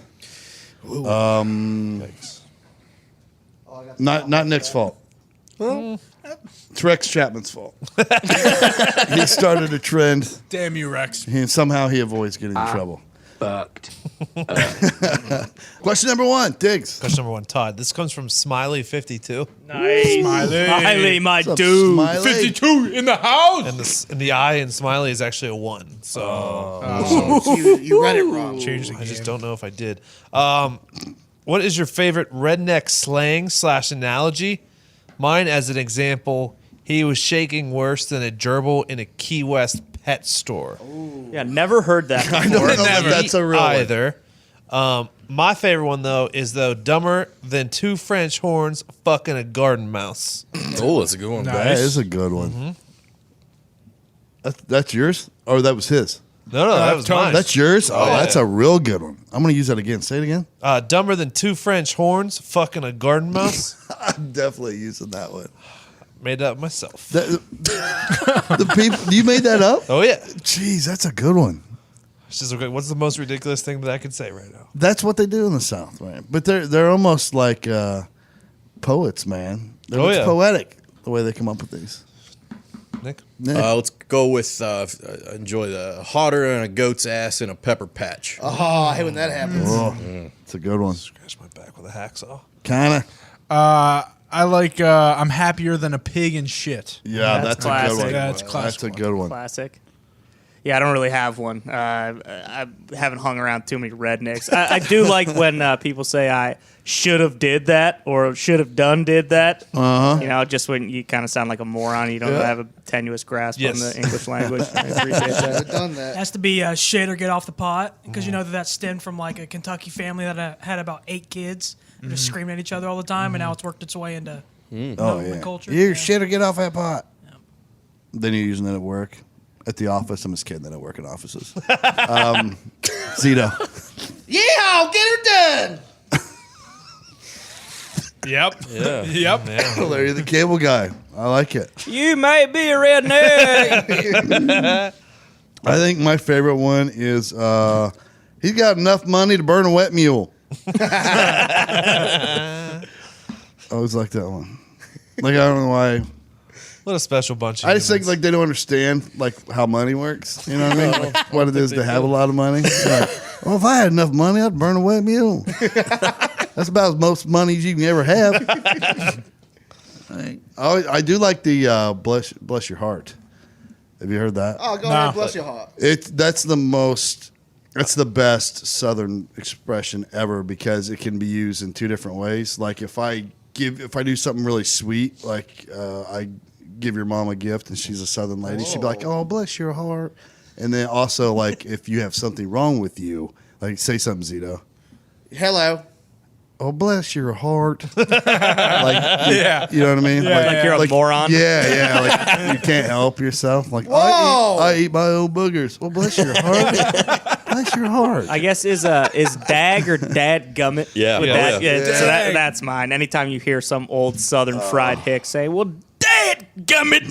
Thanks. Not Nick's fault. It's Rex Chapman's fault. He started a trend, Damn you, Rex. and somehow he avoids getting in trouble. Fucked. Question number 1, Diggs. Question number 1, Todd. This comes from Smiley52, Nice. Smiley, my What's up, dude. Smiley? 52 in the house. and the I in Smiley is actually a 1. So You read it wrong. Change the I game. just don't know if I did. What is your favorite redneck slang / analogy? Mine, as an example, he was shaking worse than a gerbil in a Key West pet store. Yeah, never heard that I don't before. know if Never that's a real one. either. My favorite one though is dumber than 2 French horns fucking a garden mouse. Oh, that's a good one. Nice. That is a good one. That's yours? Or that was his? No, that was Tony's. mine. That's yours? Oh, yeah. that's a real good one. I'm going to use that again. Say it again. Dumber than 2 French horns fucking a garden mouse. I'm definitely using that one. Made that up myself. The people, you made that up? Oh yeah. Jeez, that's a good one. It's just okay. What's the most ridiculous thing that I can say right now? That's what they do in the South, right? But they're almost like poets, man. Oh, It's yeah. poetic the way they come up with these. Nick? Yeah. Let's go with enjoy the hotter than a goat's ass in a pepper patch. Oh, I hate when that happens. Oh, it's a good one. Scratch my back with a hacksaw. Kind of. I like I'm happier than a pig in shit. Yeah, that's a good classic. one. That's That's classic a good one. Classic. Yeah, I don't really have one. I haven't hung around too many rednecks. I do like when people say I should have did that or should have did that. You know, just when you kind of sound like a moron. You don't have a tenuous grasp Yes. on the English language. I appreciate that. I've done that. Has to be shit or get off the pot because you know that stemmed from like a Kentucky family that had about 8 kids and just screaming at each other all the time, and now it's worked its way into the culture. You Yeah. shit or get off that pot. Then you're using it at work. At the office. I'm just kidding. They don't work in offices. Zito. Yeah, get her done. Yep. Yeah. Yep. Larry the Cable Guy. I like it. You may be a redneck. I think my favorite one is he's got enough money to burn a wet mule. I always like that one. Like, I don't know why. What a special bunch of I just think humans. like they don't understand like how money works. You know what I mean? Like, what it is to have a lot of money. Like, well, if I had enough money, I'd burn a wet mule. That's about as most money as you can ever have. I do like the bless your heart. Have you heard that? Oh, go ahead, bless your heart. That's the best Southern expression ever because it can be used in 2 different ways. Like if I do something really sweet, like I give your mom a gift and she's a Southern lady, she'd be like, "Oh, bless your heart." And then also, like, if you have something wrong with you, like, say something, Zito. Hello. Oh, bless your heart. Like, you know what I mean? Like you're a moron. Yeah, like you can't help yourself. Like, Whoa. I eat my own boogers. Well, bless your heart. Bless your heart. I guess is dag or dad gummit? Yeah. With Yeah. that, so that's mine. Anytime you hear some old Southern fried hick say, "Well, dad gummit,"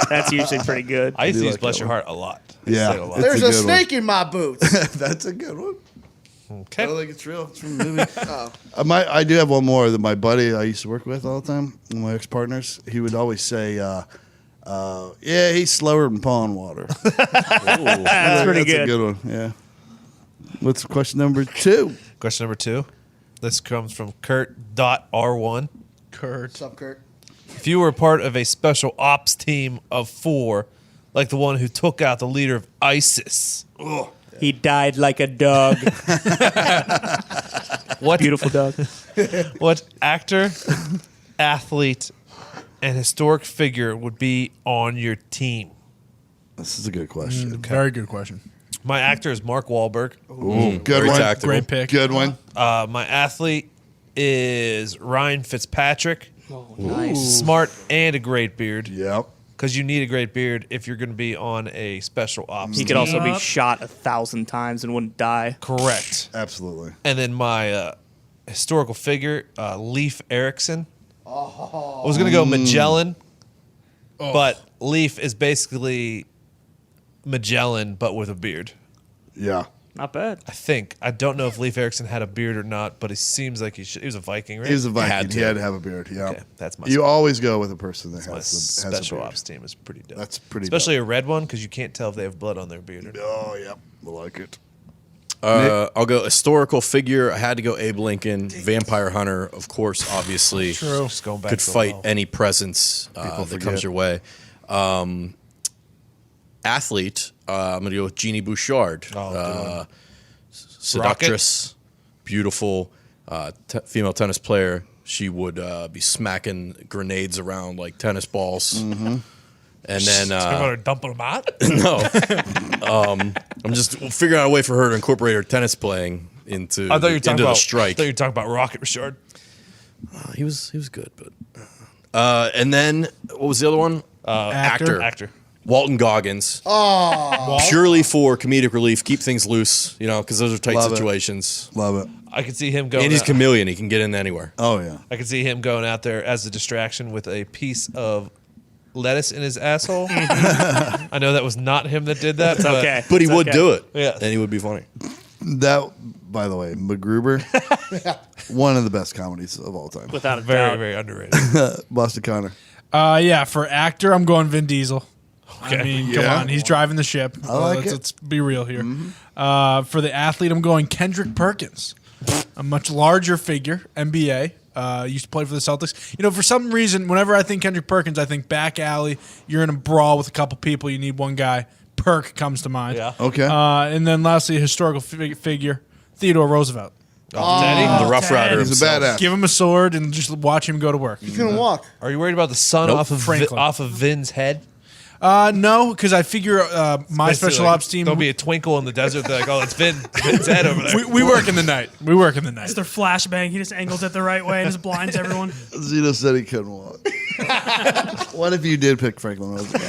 that's usually pretty good. I used to use like bless that your heart a lot. I Yeah. say it a lot. It's There's a a good one. snake in my boots. That's a good one. Okay. I don't think it's real. It's from the movie. I do have one more that my buddy I used to work with all the time, one of my ex-partners. He would always say, yeah, he's slower than pond water. That's pretty That's good. a good one, yeah. What's question number 2? Question number 2. This comes from Kurt.R1. Kurt. What's up, Kurt? If you were part of a special ops team of 4, like the one who took out the leader of ISIS, He died like a dog. what Beautiful dog. what actor, athlete, and historic figure would be on your team? This is a good question. Very good question. My actor is Mark Wahlberg. Ooh, good Very one. tactical. Great pick. Good one. My athlete is Ryan Fitzpatrick. Nice. Smart and a great beard. Yep. Because you need a great beard if you're going to be on a special ops He team. could also be Yup. shot 1,000 times and wouldn't die. Correct. Absolutely. And then my historical figure, Leif Erikson. I was going to go Magellan, but Leif is basically Magellan, but with a beard. Yeah. Not bad. I think. I don't know if Leif Erikson had a beard or not, but he seems like he was a Viking, right? He was a Viking. Had to. He had to have a beard. Yeah. Okay, that's my You spot. always go with a person that My has a special beard. ops team is pretty dope. That's pretty Especially a red one, because you can't tell if they have blood on their beard or not. Oh, yep. I like it. I'll go historical figure. I had to go Abe Lincoln, vampire hunter, of course, obviously. True. Just going back Could to a fight while. any presence that forget. comes your way. Athlete, I'm going to go with Jeannie Bouchard. Oh, Seductress, beautiful female tennis player. She would be smacking grenades around like tennis balls. Mm-hmm. And then Talking about her dumping them out? no, I'm just figuring out a way for her to incorporate her tennis playing into I thought you were talking into about the strike. I thought you were talking about Rocket Richard. He was good, but and then what was the other one? Actor. Walton Goggins. Purely for comedic relief, keep things loose, because those are tight Love it. situations. Love it. I could see him going. And he's out- chameleon; he can get in anywhere. Oh, yeah. I could see him going out there as a distraction with a piece of lettuce in his asshole. I know that was not him that did that. but Okay. But he It's would okay. do it, Yeah. and he would be funny. That, by the way, MacGruber, one of the best comedies of all time. Without a Very, doubt. very underrated. Boston Connor. Yeah, for actor, I'm going Vin Diesel. I Okay. mean, come Yeah. on, he's driving the ship. I like let's, it. let's be real here. For the athlete, I'm going Kendrick Perkins, a much larger figure, NBA. Used to play for the Celtics. For some reason, whenever I think Kendrick Perkins, I think back alley. You're in a brawl with a couple people. You need one guy. Perk comes to mind. Yeah. Okay. And then lastly, a historical figure, Theodore Roosevelt. Teddy? The Rough Ted. Rider. He's a himself. badass. Give him a sword and just watch him go to work. You couldn't walk. Are you worried about the sun Nope. off of Franklin. off of Vin's head? No, because I figure my Basically, special like, Ops team. There'll be a twinkle in the desert. They're like, oh, it's Vin's head over there. we work in the night. We work in the night. It's their flashbang. He just angles it the right way and just blinds everyone. Zito said he couldn't walk. What if you did pick Franklin Roosevelt?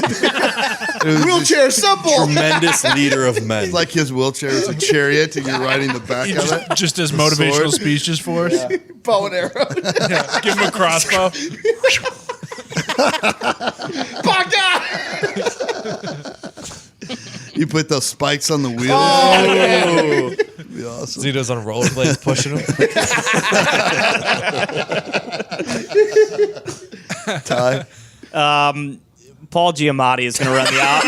It was Wheelchair simple. Tremendous leader of men. just like his wheelchair is a chariot and you're riding the back of it. Just as motivational sword. speeches for us. Bow and arrow. Give him a crossbow. You put those spikes on the wheels. That'd be awesome. Zito's on rollerblades pushing him. Ty. Paul Giamatti is going to run the op.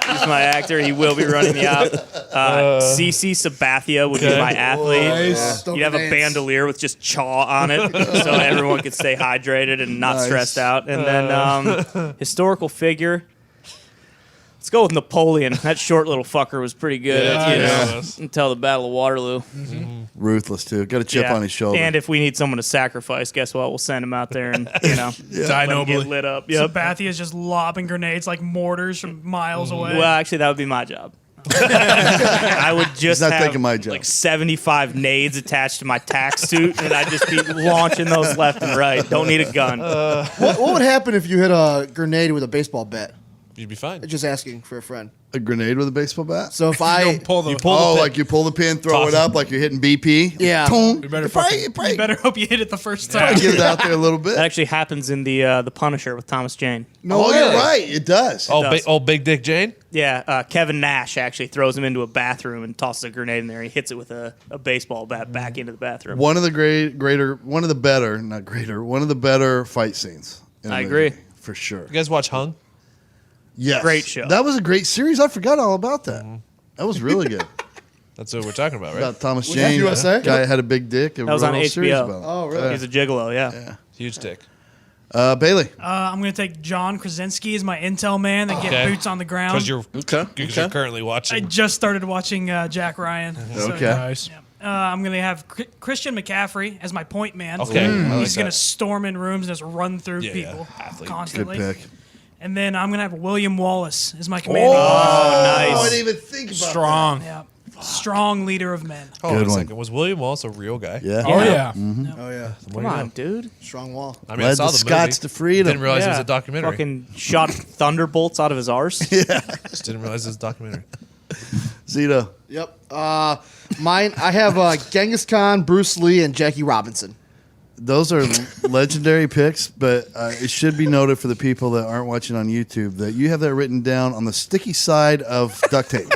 He's my actor. He will be running the op. CC Sabathia would be my athlete. You'd have a bandolier with just chaw on it, so everyone could stay hydrated and not Nice. stressed out. And then historical figure. Let's go with Napoleon. That short little fucker was pretty good. Until the Battle of Waterloo. Ruthless too. Got a chip on his shoulder. And if we need someone to sacrifice, guess what? We'll send him out there and let him get lit up. Yep. Sabathia is just lobbing grenades like mortars from miles away. Well, actually, that would be my job. I would just not have taking my job. like 75 nades attached to my tack suit, and I'd just be launching those left and right. Don't need a gun. What would happen if you hit a grenade with a baseball bat? You'd be fine. Just asking for a friend. A grenade with a baseball bat? So if I pull the Like you pull the pin, throw it up like you're hitting BP? Yeah. Toom. You better Probably You better hope you hit it the first time. get it out there a little bit. That actually happens in the Punisher with Thomas Jane. No, you're right. It does. Big Dick Jane? Yeah, Kevin Nash actually throws him into a bathroom and tosses a grenade in there. He hits it with a baseball bat back into the bathroom. One of the better fight scenes. in a I movie, agree. for sure. You guys watch Hung? Yes, Great show. That was a great series. I forgot all about that. That was really good. That's what we're talking about, right? About Thomas Was that Jane, USA? guy that had a big dick. And That was wrote on a whole series HBO. about it. Oh, really? He's a gigolo, yeah. Huge dick. Bailey. I'm going to take John Krasinski as my intel man that get boots on the ground. Because you're currently I watching. just started watching Jack Ryan. So, Okay. Nice. yeah. I'm going to have Christian McCaffrey as my point man. Okay. I like He's going that. to storm in rooms and just run through Yeah, people athlete. Good constantly. pick. And then I'm going to have William Wallace as my commanding Oh, I nice. didn't even think about Strong. Yeah. Strong leader of men. Hold on Good a one. second. Was William Wallace a real guy? that. Yeah. Oh, yeah. Oh, yeah. Come on, dude. Strong wall. I mean, I Led saw the the Scots movie. to freedom. Didn't realize it was Yeah. a documentary. Fucking shot thunderbolts out of his arse. Just didn't realize it was a documentary. Zito. Yep. Mine, I have Genghis Khan, Bruce Lee, and Jackie Robinson. Those are legendary picks, but it should be noted for the people that aren't watching on YouTube that you have that written down on the sticky side of duct tape.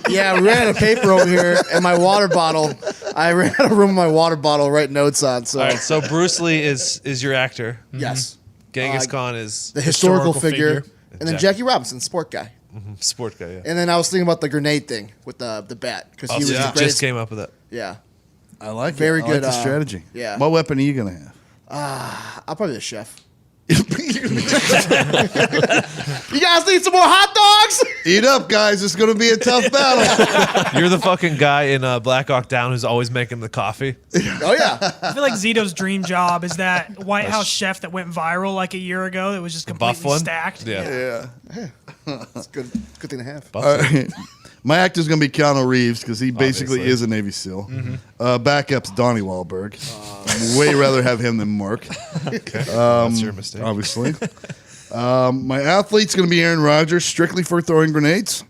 Yeah, we ran out of paper over here, and my water bottle. I ran out of room with my water bottle, write notes on. So All right, so Bruce Lee is your actor. yes, Genghis Khan is the historical Historical figure, figure. and then Jackie Robinson, sport guy. sport guy. Yeah. And then I was thinking about the grenade thing with the bat because he was the just greatest. came up with that. Yeah, I like Very it. I like good, the strategy. yeah. What weapon are you going to have? I'll probably be the chef. You guys need some more hot dogs? Eat up, guys. It's going to be a tough battle. You're the fucking guy in Black Hawk Down who's always making the coffee. Oh yeah. I feel like Zito's dream job is that White House chef that went viral like a year ago that was just buff completely one? stacked. Yeah. That's good. Good thing to have. All right. My actor's going to be Keanu Reeves because he basically Obviously. is a Navy SEAL. Backup's Donnie Wahlberg. Way rather have him than Mark, That's your mistake. obviously. My athlete's going to be Aaron Rodgers, strictly for throwing grenades.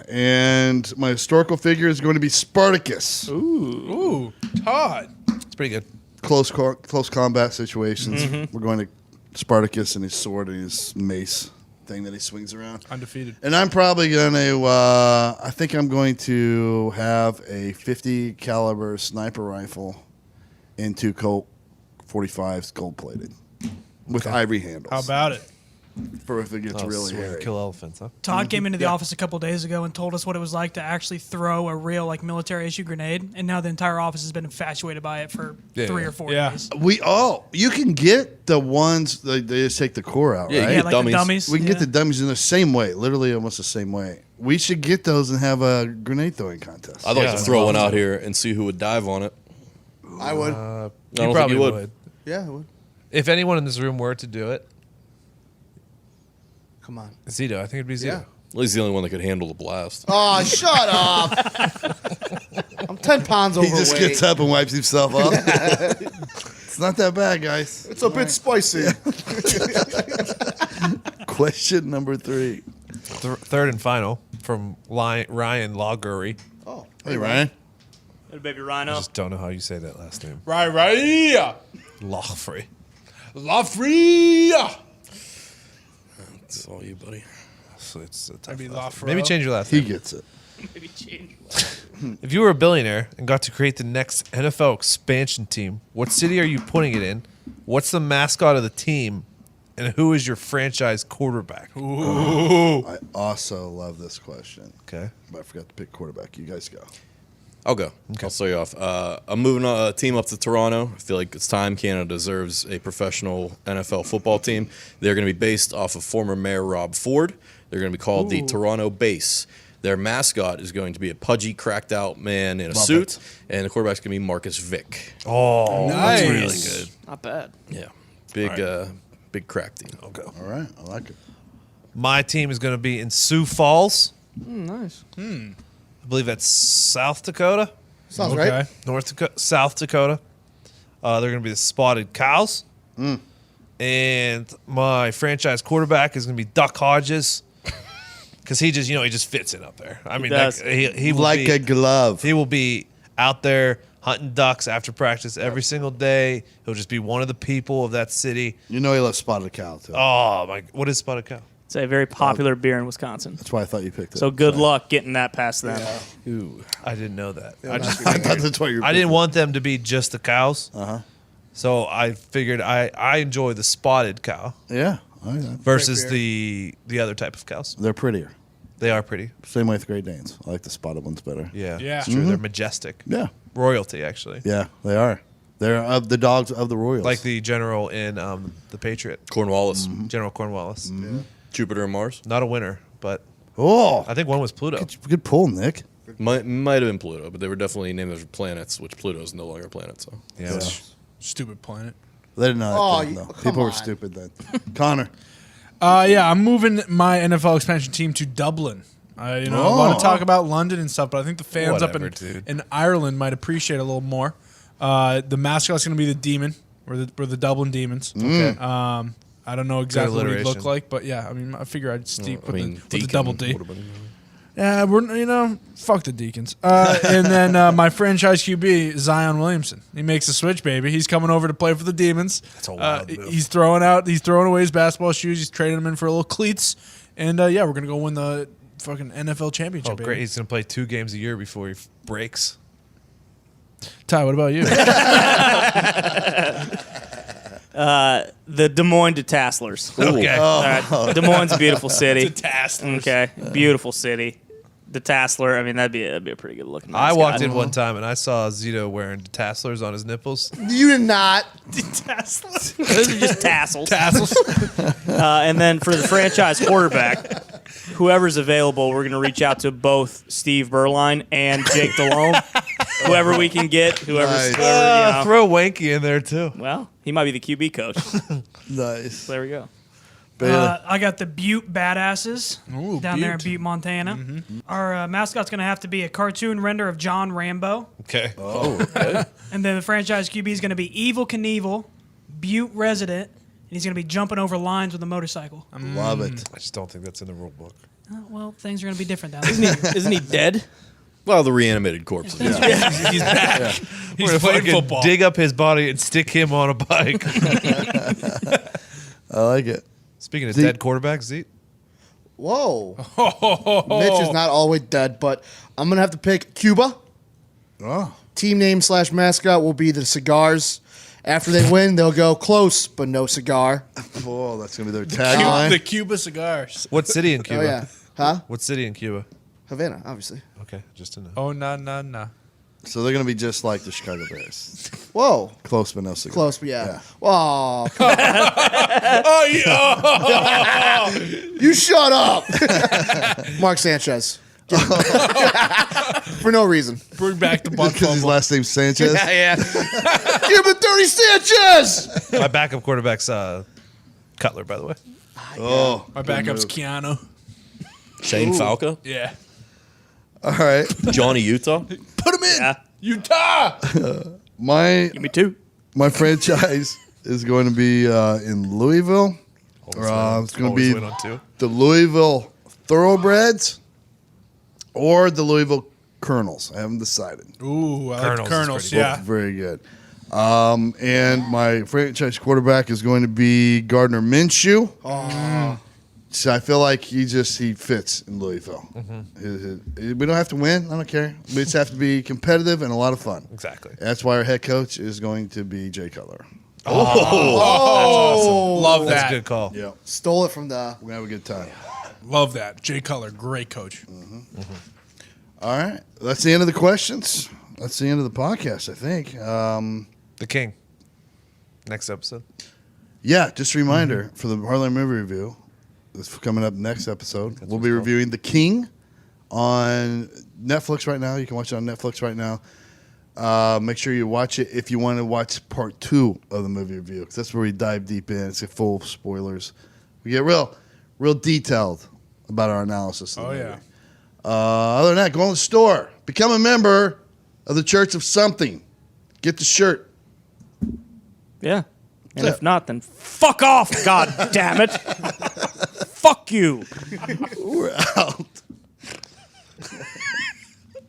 And my historical figure is going to be Spartacus. Ooh, Todd. It's pretty good. Close combat situations. We're going to Spartacus and his sword and his mace thing that he swings around. Undefeated. And I'm probably going to, I think I'm going to have a 50 caliber sniper rifle and 2 Colt 45s gold plated with ivory handles. How about it? For if it gets really so we're gonna hairy. kill elephants, huh? Todd came into the office a couple days ago and told us what it was like to actually throw a real like military issue grenade, and now the entire office has been infatuated by it for 3 or 4 Yeah. days. You can get the ones that they just take the core out, Yeah, right? you Yeah, get like dummies. the dummies. We can get yeah. the dummies in the same way, literally almost the same way. We should get those and have a grenade throwing contest. I'd like Yeah. to throw one out here and see who would dive on it. I would. I don't You think probably you would. would. Yeah, I would. If anyone in this room were to do it, Come on. Zito. I think it'd be Zito. Yeah. Well, he's the only one that could handle the blast. Oh, shut up! I'm 10 pounds He overweight. just gets up and wipes himself off. It's not that bad, guys. It's a bit spicy. Question number 3. Third and final from Ryan Lawgury. Oh, Hey, Ryan. Little baby I Rhino. just don't know how you say that last name. Right. Lawfrey. Lafria. That's all you, buddy. So it's a tough Maybe last Lafro. name. Maybe change your last He name. gets it. Maybe change. If you were a billionaire and got to create the next NFL expansion team, what city are you putting it in? What's the mascot of the team? And who is your franchise quarterback? I also love this question, Okay. but I forgot to pick quarterback. You guys go. I'll go. I'll start you off. I'm moving a team up to Toronto. I feel like it's time. Canada deserves a professional NFL football team. They're going to be based off of former Mayor Rob Ford. They're going to be called the Toronto Base. Their mascot is going to be a pudgy, cracked-out man in a suit, and the quarterback's going to be Marcus Vick. Oh, nice. That's really good. Not bad. Yeah, big crack team. I'll go. All right, I like it. My team is going to be in Sioux Falls. Nice. I believe that's South Dakota, Sounds right. North Dakota, South Dakota. They're going to be the Spotted Cows. And my franchise quarterback is going to be Duck Hodges. Because he just fits in up there. I mean, he will Like a glove. He will be out there hunting ducks after practice every single day. He'll just be one of the people of that city. You know he loves Spotted Cow, too. Oh, my. What is Spotted Cow? It's a very popular beer in Wisconsin. That's why I thought you picked it. So good luck getting that past them. Ooh, I didn't know that. I thought that's why you were I didn't want them to be just the cows. So I figured I enjoy the Spotted Cow Yeah. versus the other type of cows. They're prettier. They are pretty. Same way with Great Danes. I like the spotted ones better. Yeah. Yeah. It's true. They're majestic. Yeah. Royalty, actually. Yeah, they are. They're of the dogs of the Royals. Like the general in The Patriot. Cornwallis, General Cornwallis. Jupiter and Mars. Not a winner, but Oh, I think one was Pluto. good pull, Nick. Might have been Pluto, but they were definitely named as planets, which Pluto is no longer a planet. So Yeah. Stupid planet. They didn't know that Oh, then, though. come People were on. stupid then. Connor. Yeah, I'm moving my NFL expansion team to Dublin. I want to talk about London and stuff, but I think the fans Whatever, up dude. in Ireland might appreciate it a little more. The mascot's going to be the Demon. We're the Dublin Demons. Okay. I don't know exactly what he alliteration. look like, but yeah, I mean, I figure I'd steep with the Deacon double D. would've been- Yeah, fuck the Deacons. And then my franchise QB, Zion Williamson. He makes the switch, baby. He's coming over to play for the Demons. That's a wild move. He's throwing away his basketball shoes. He's trading them in for a little cleats. And we're gonna go win the fucking NFL championship. Oh, great. Baby. He's going to play 2 games a year before he breaks. Ty, what about you? The Des Moines Detasslers. Okay. All right. Des Moines is a beautiful city. Detasslers. Okay, beautiful city. Detasseler. I mean, that'd be a pretty good looking. I mascot. walked in one time and I saw Zito wearing tasslers on his nipples. You did not. Those are just tassels. Tassels. And then for the franchise quarterback, whoever's available, we're going to reach out to both Steve Berline and Jake Delhomme. Whoever we can get, Nice. Throw Wanky in there, too. Well, he might be the QB coach. Nice. There we go. Bailey. I got the Butte Badasses Ooh, down there in Butte. Butte, Montana. Our mascot's going to have to be a cartoon render of John Rambo. Okay. And then the franchise QB is going to be Evil Knievel, Butte resident, and he's going to be jumping over lines with a motorcycle. Love it. I just don't think that's in the rule book. Well, things are going to be different down there. Isn't he dead? Well, the reanimated corpses. He's back. He's We're playing fucking football. dig up his body and stick him on a bike. I like it. Speaking of Zeke. dead quarterbacks, Zeke. Whoa. Mitch is not all the way dead, but I'm going to have to pick Cuba. Oh. Team name / mascot will be the Cigars. After they win, they'll go close, but no cigar. Oh, that's going to be their The tagline. Cuba cigars. What city in Cuba? Oh, yeah. Huh? What city in Cuba? Havana, obviously. Okay, just to know. Oh, nah. So they're going to be just like the Chicago Bears. Whoa. Close, but no cigar. Close, but yeah. Oh, you shut up. Mark Sanchez. For no reason. Bring back the butt Because his fumble. last name's Sanchez. Yeah. Give it 30 Sanchez. My backup quarterback's Cutler, by the way. Oh. My backup's Keanu. Shane Falco, Yeah. All right. Johnny Utah. Put him in. Yeah. Utah. My Give me 2. franchise is going to be in Louisville. It's going to be win on 2. the Louisville Thoroughbreds or the Louisville Colonels. I haven't decided. Ooh, I like Colonels the is Colonels. pretty Yeah. Very good. And my franchise quarterback is going to be Gardner Minshew. So I feel like he fits in Louisville. We don't have to win. I don't care. We just have to be competitive and a lot of fun. Exactly. That's why our head coach is going to be Jay Cutler. Love That's that. a good call. Yeah. Stole it from the. We're going to have a good time. Love that. Jay Cutler, great coach. All right. That's the end of the questions. That's the end of the podcast, I think. The King. Next episode. Yeah, just a reminder for the Heartland movie review. That's coming up next episode. We'll be reviewing The King on Netflix right now. You can watch it on Netflix right now. Make sure you watch it if you want to watch part 2 of the movie review, because that's where we dive deep in. It's full of spoilers. We get real detailed about our analysis of the movie. Other than that, go in the store. Become a member of the Church of Something. Get the shirt. Yeah. And if not, then fuck off, God damn it. Fuck you. We're out.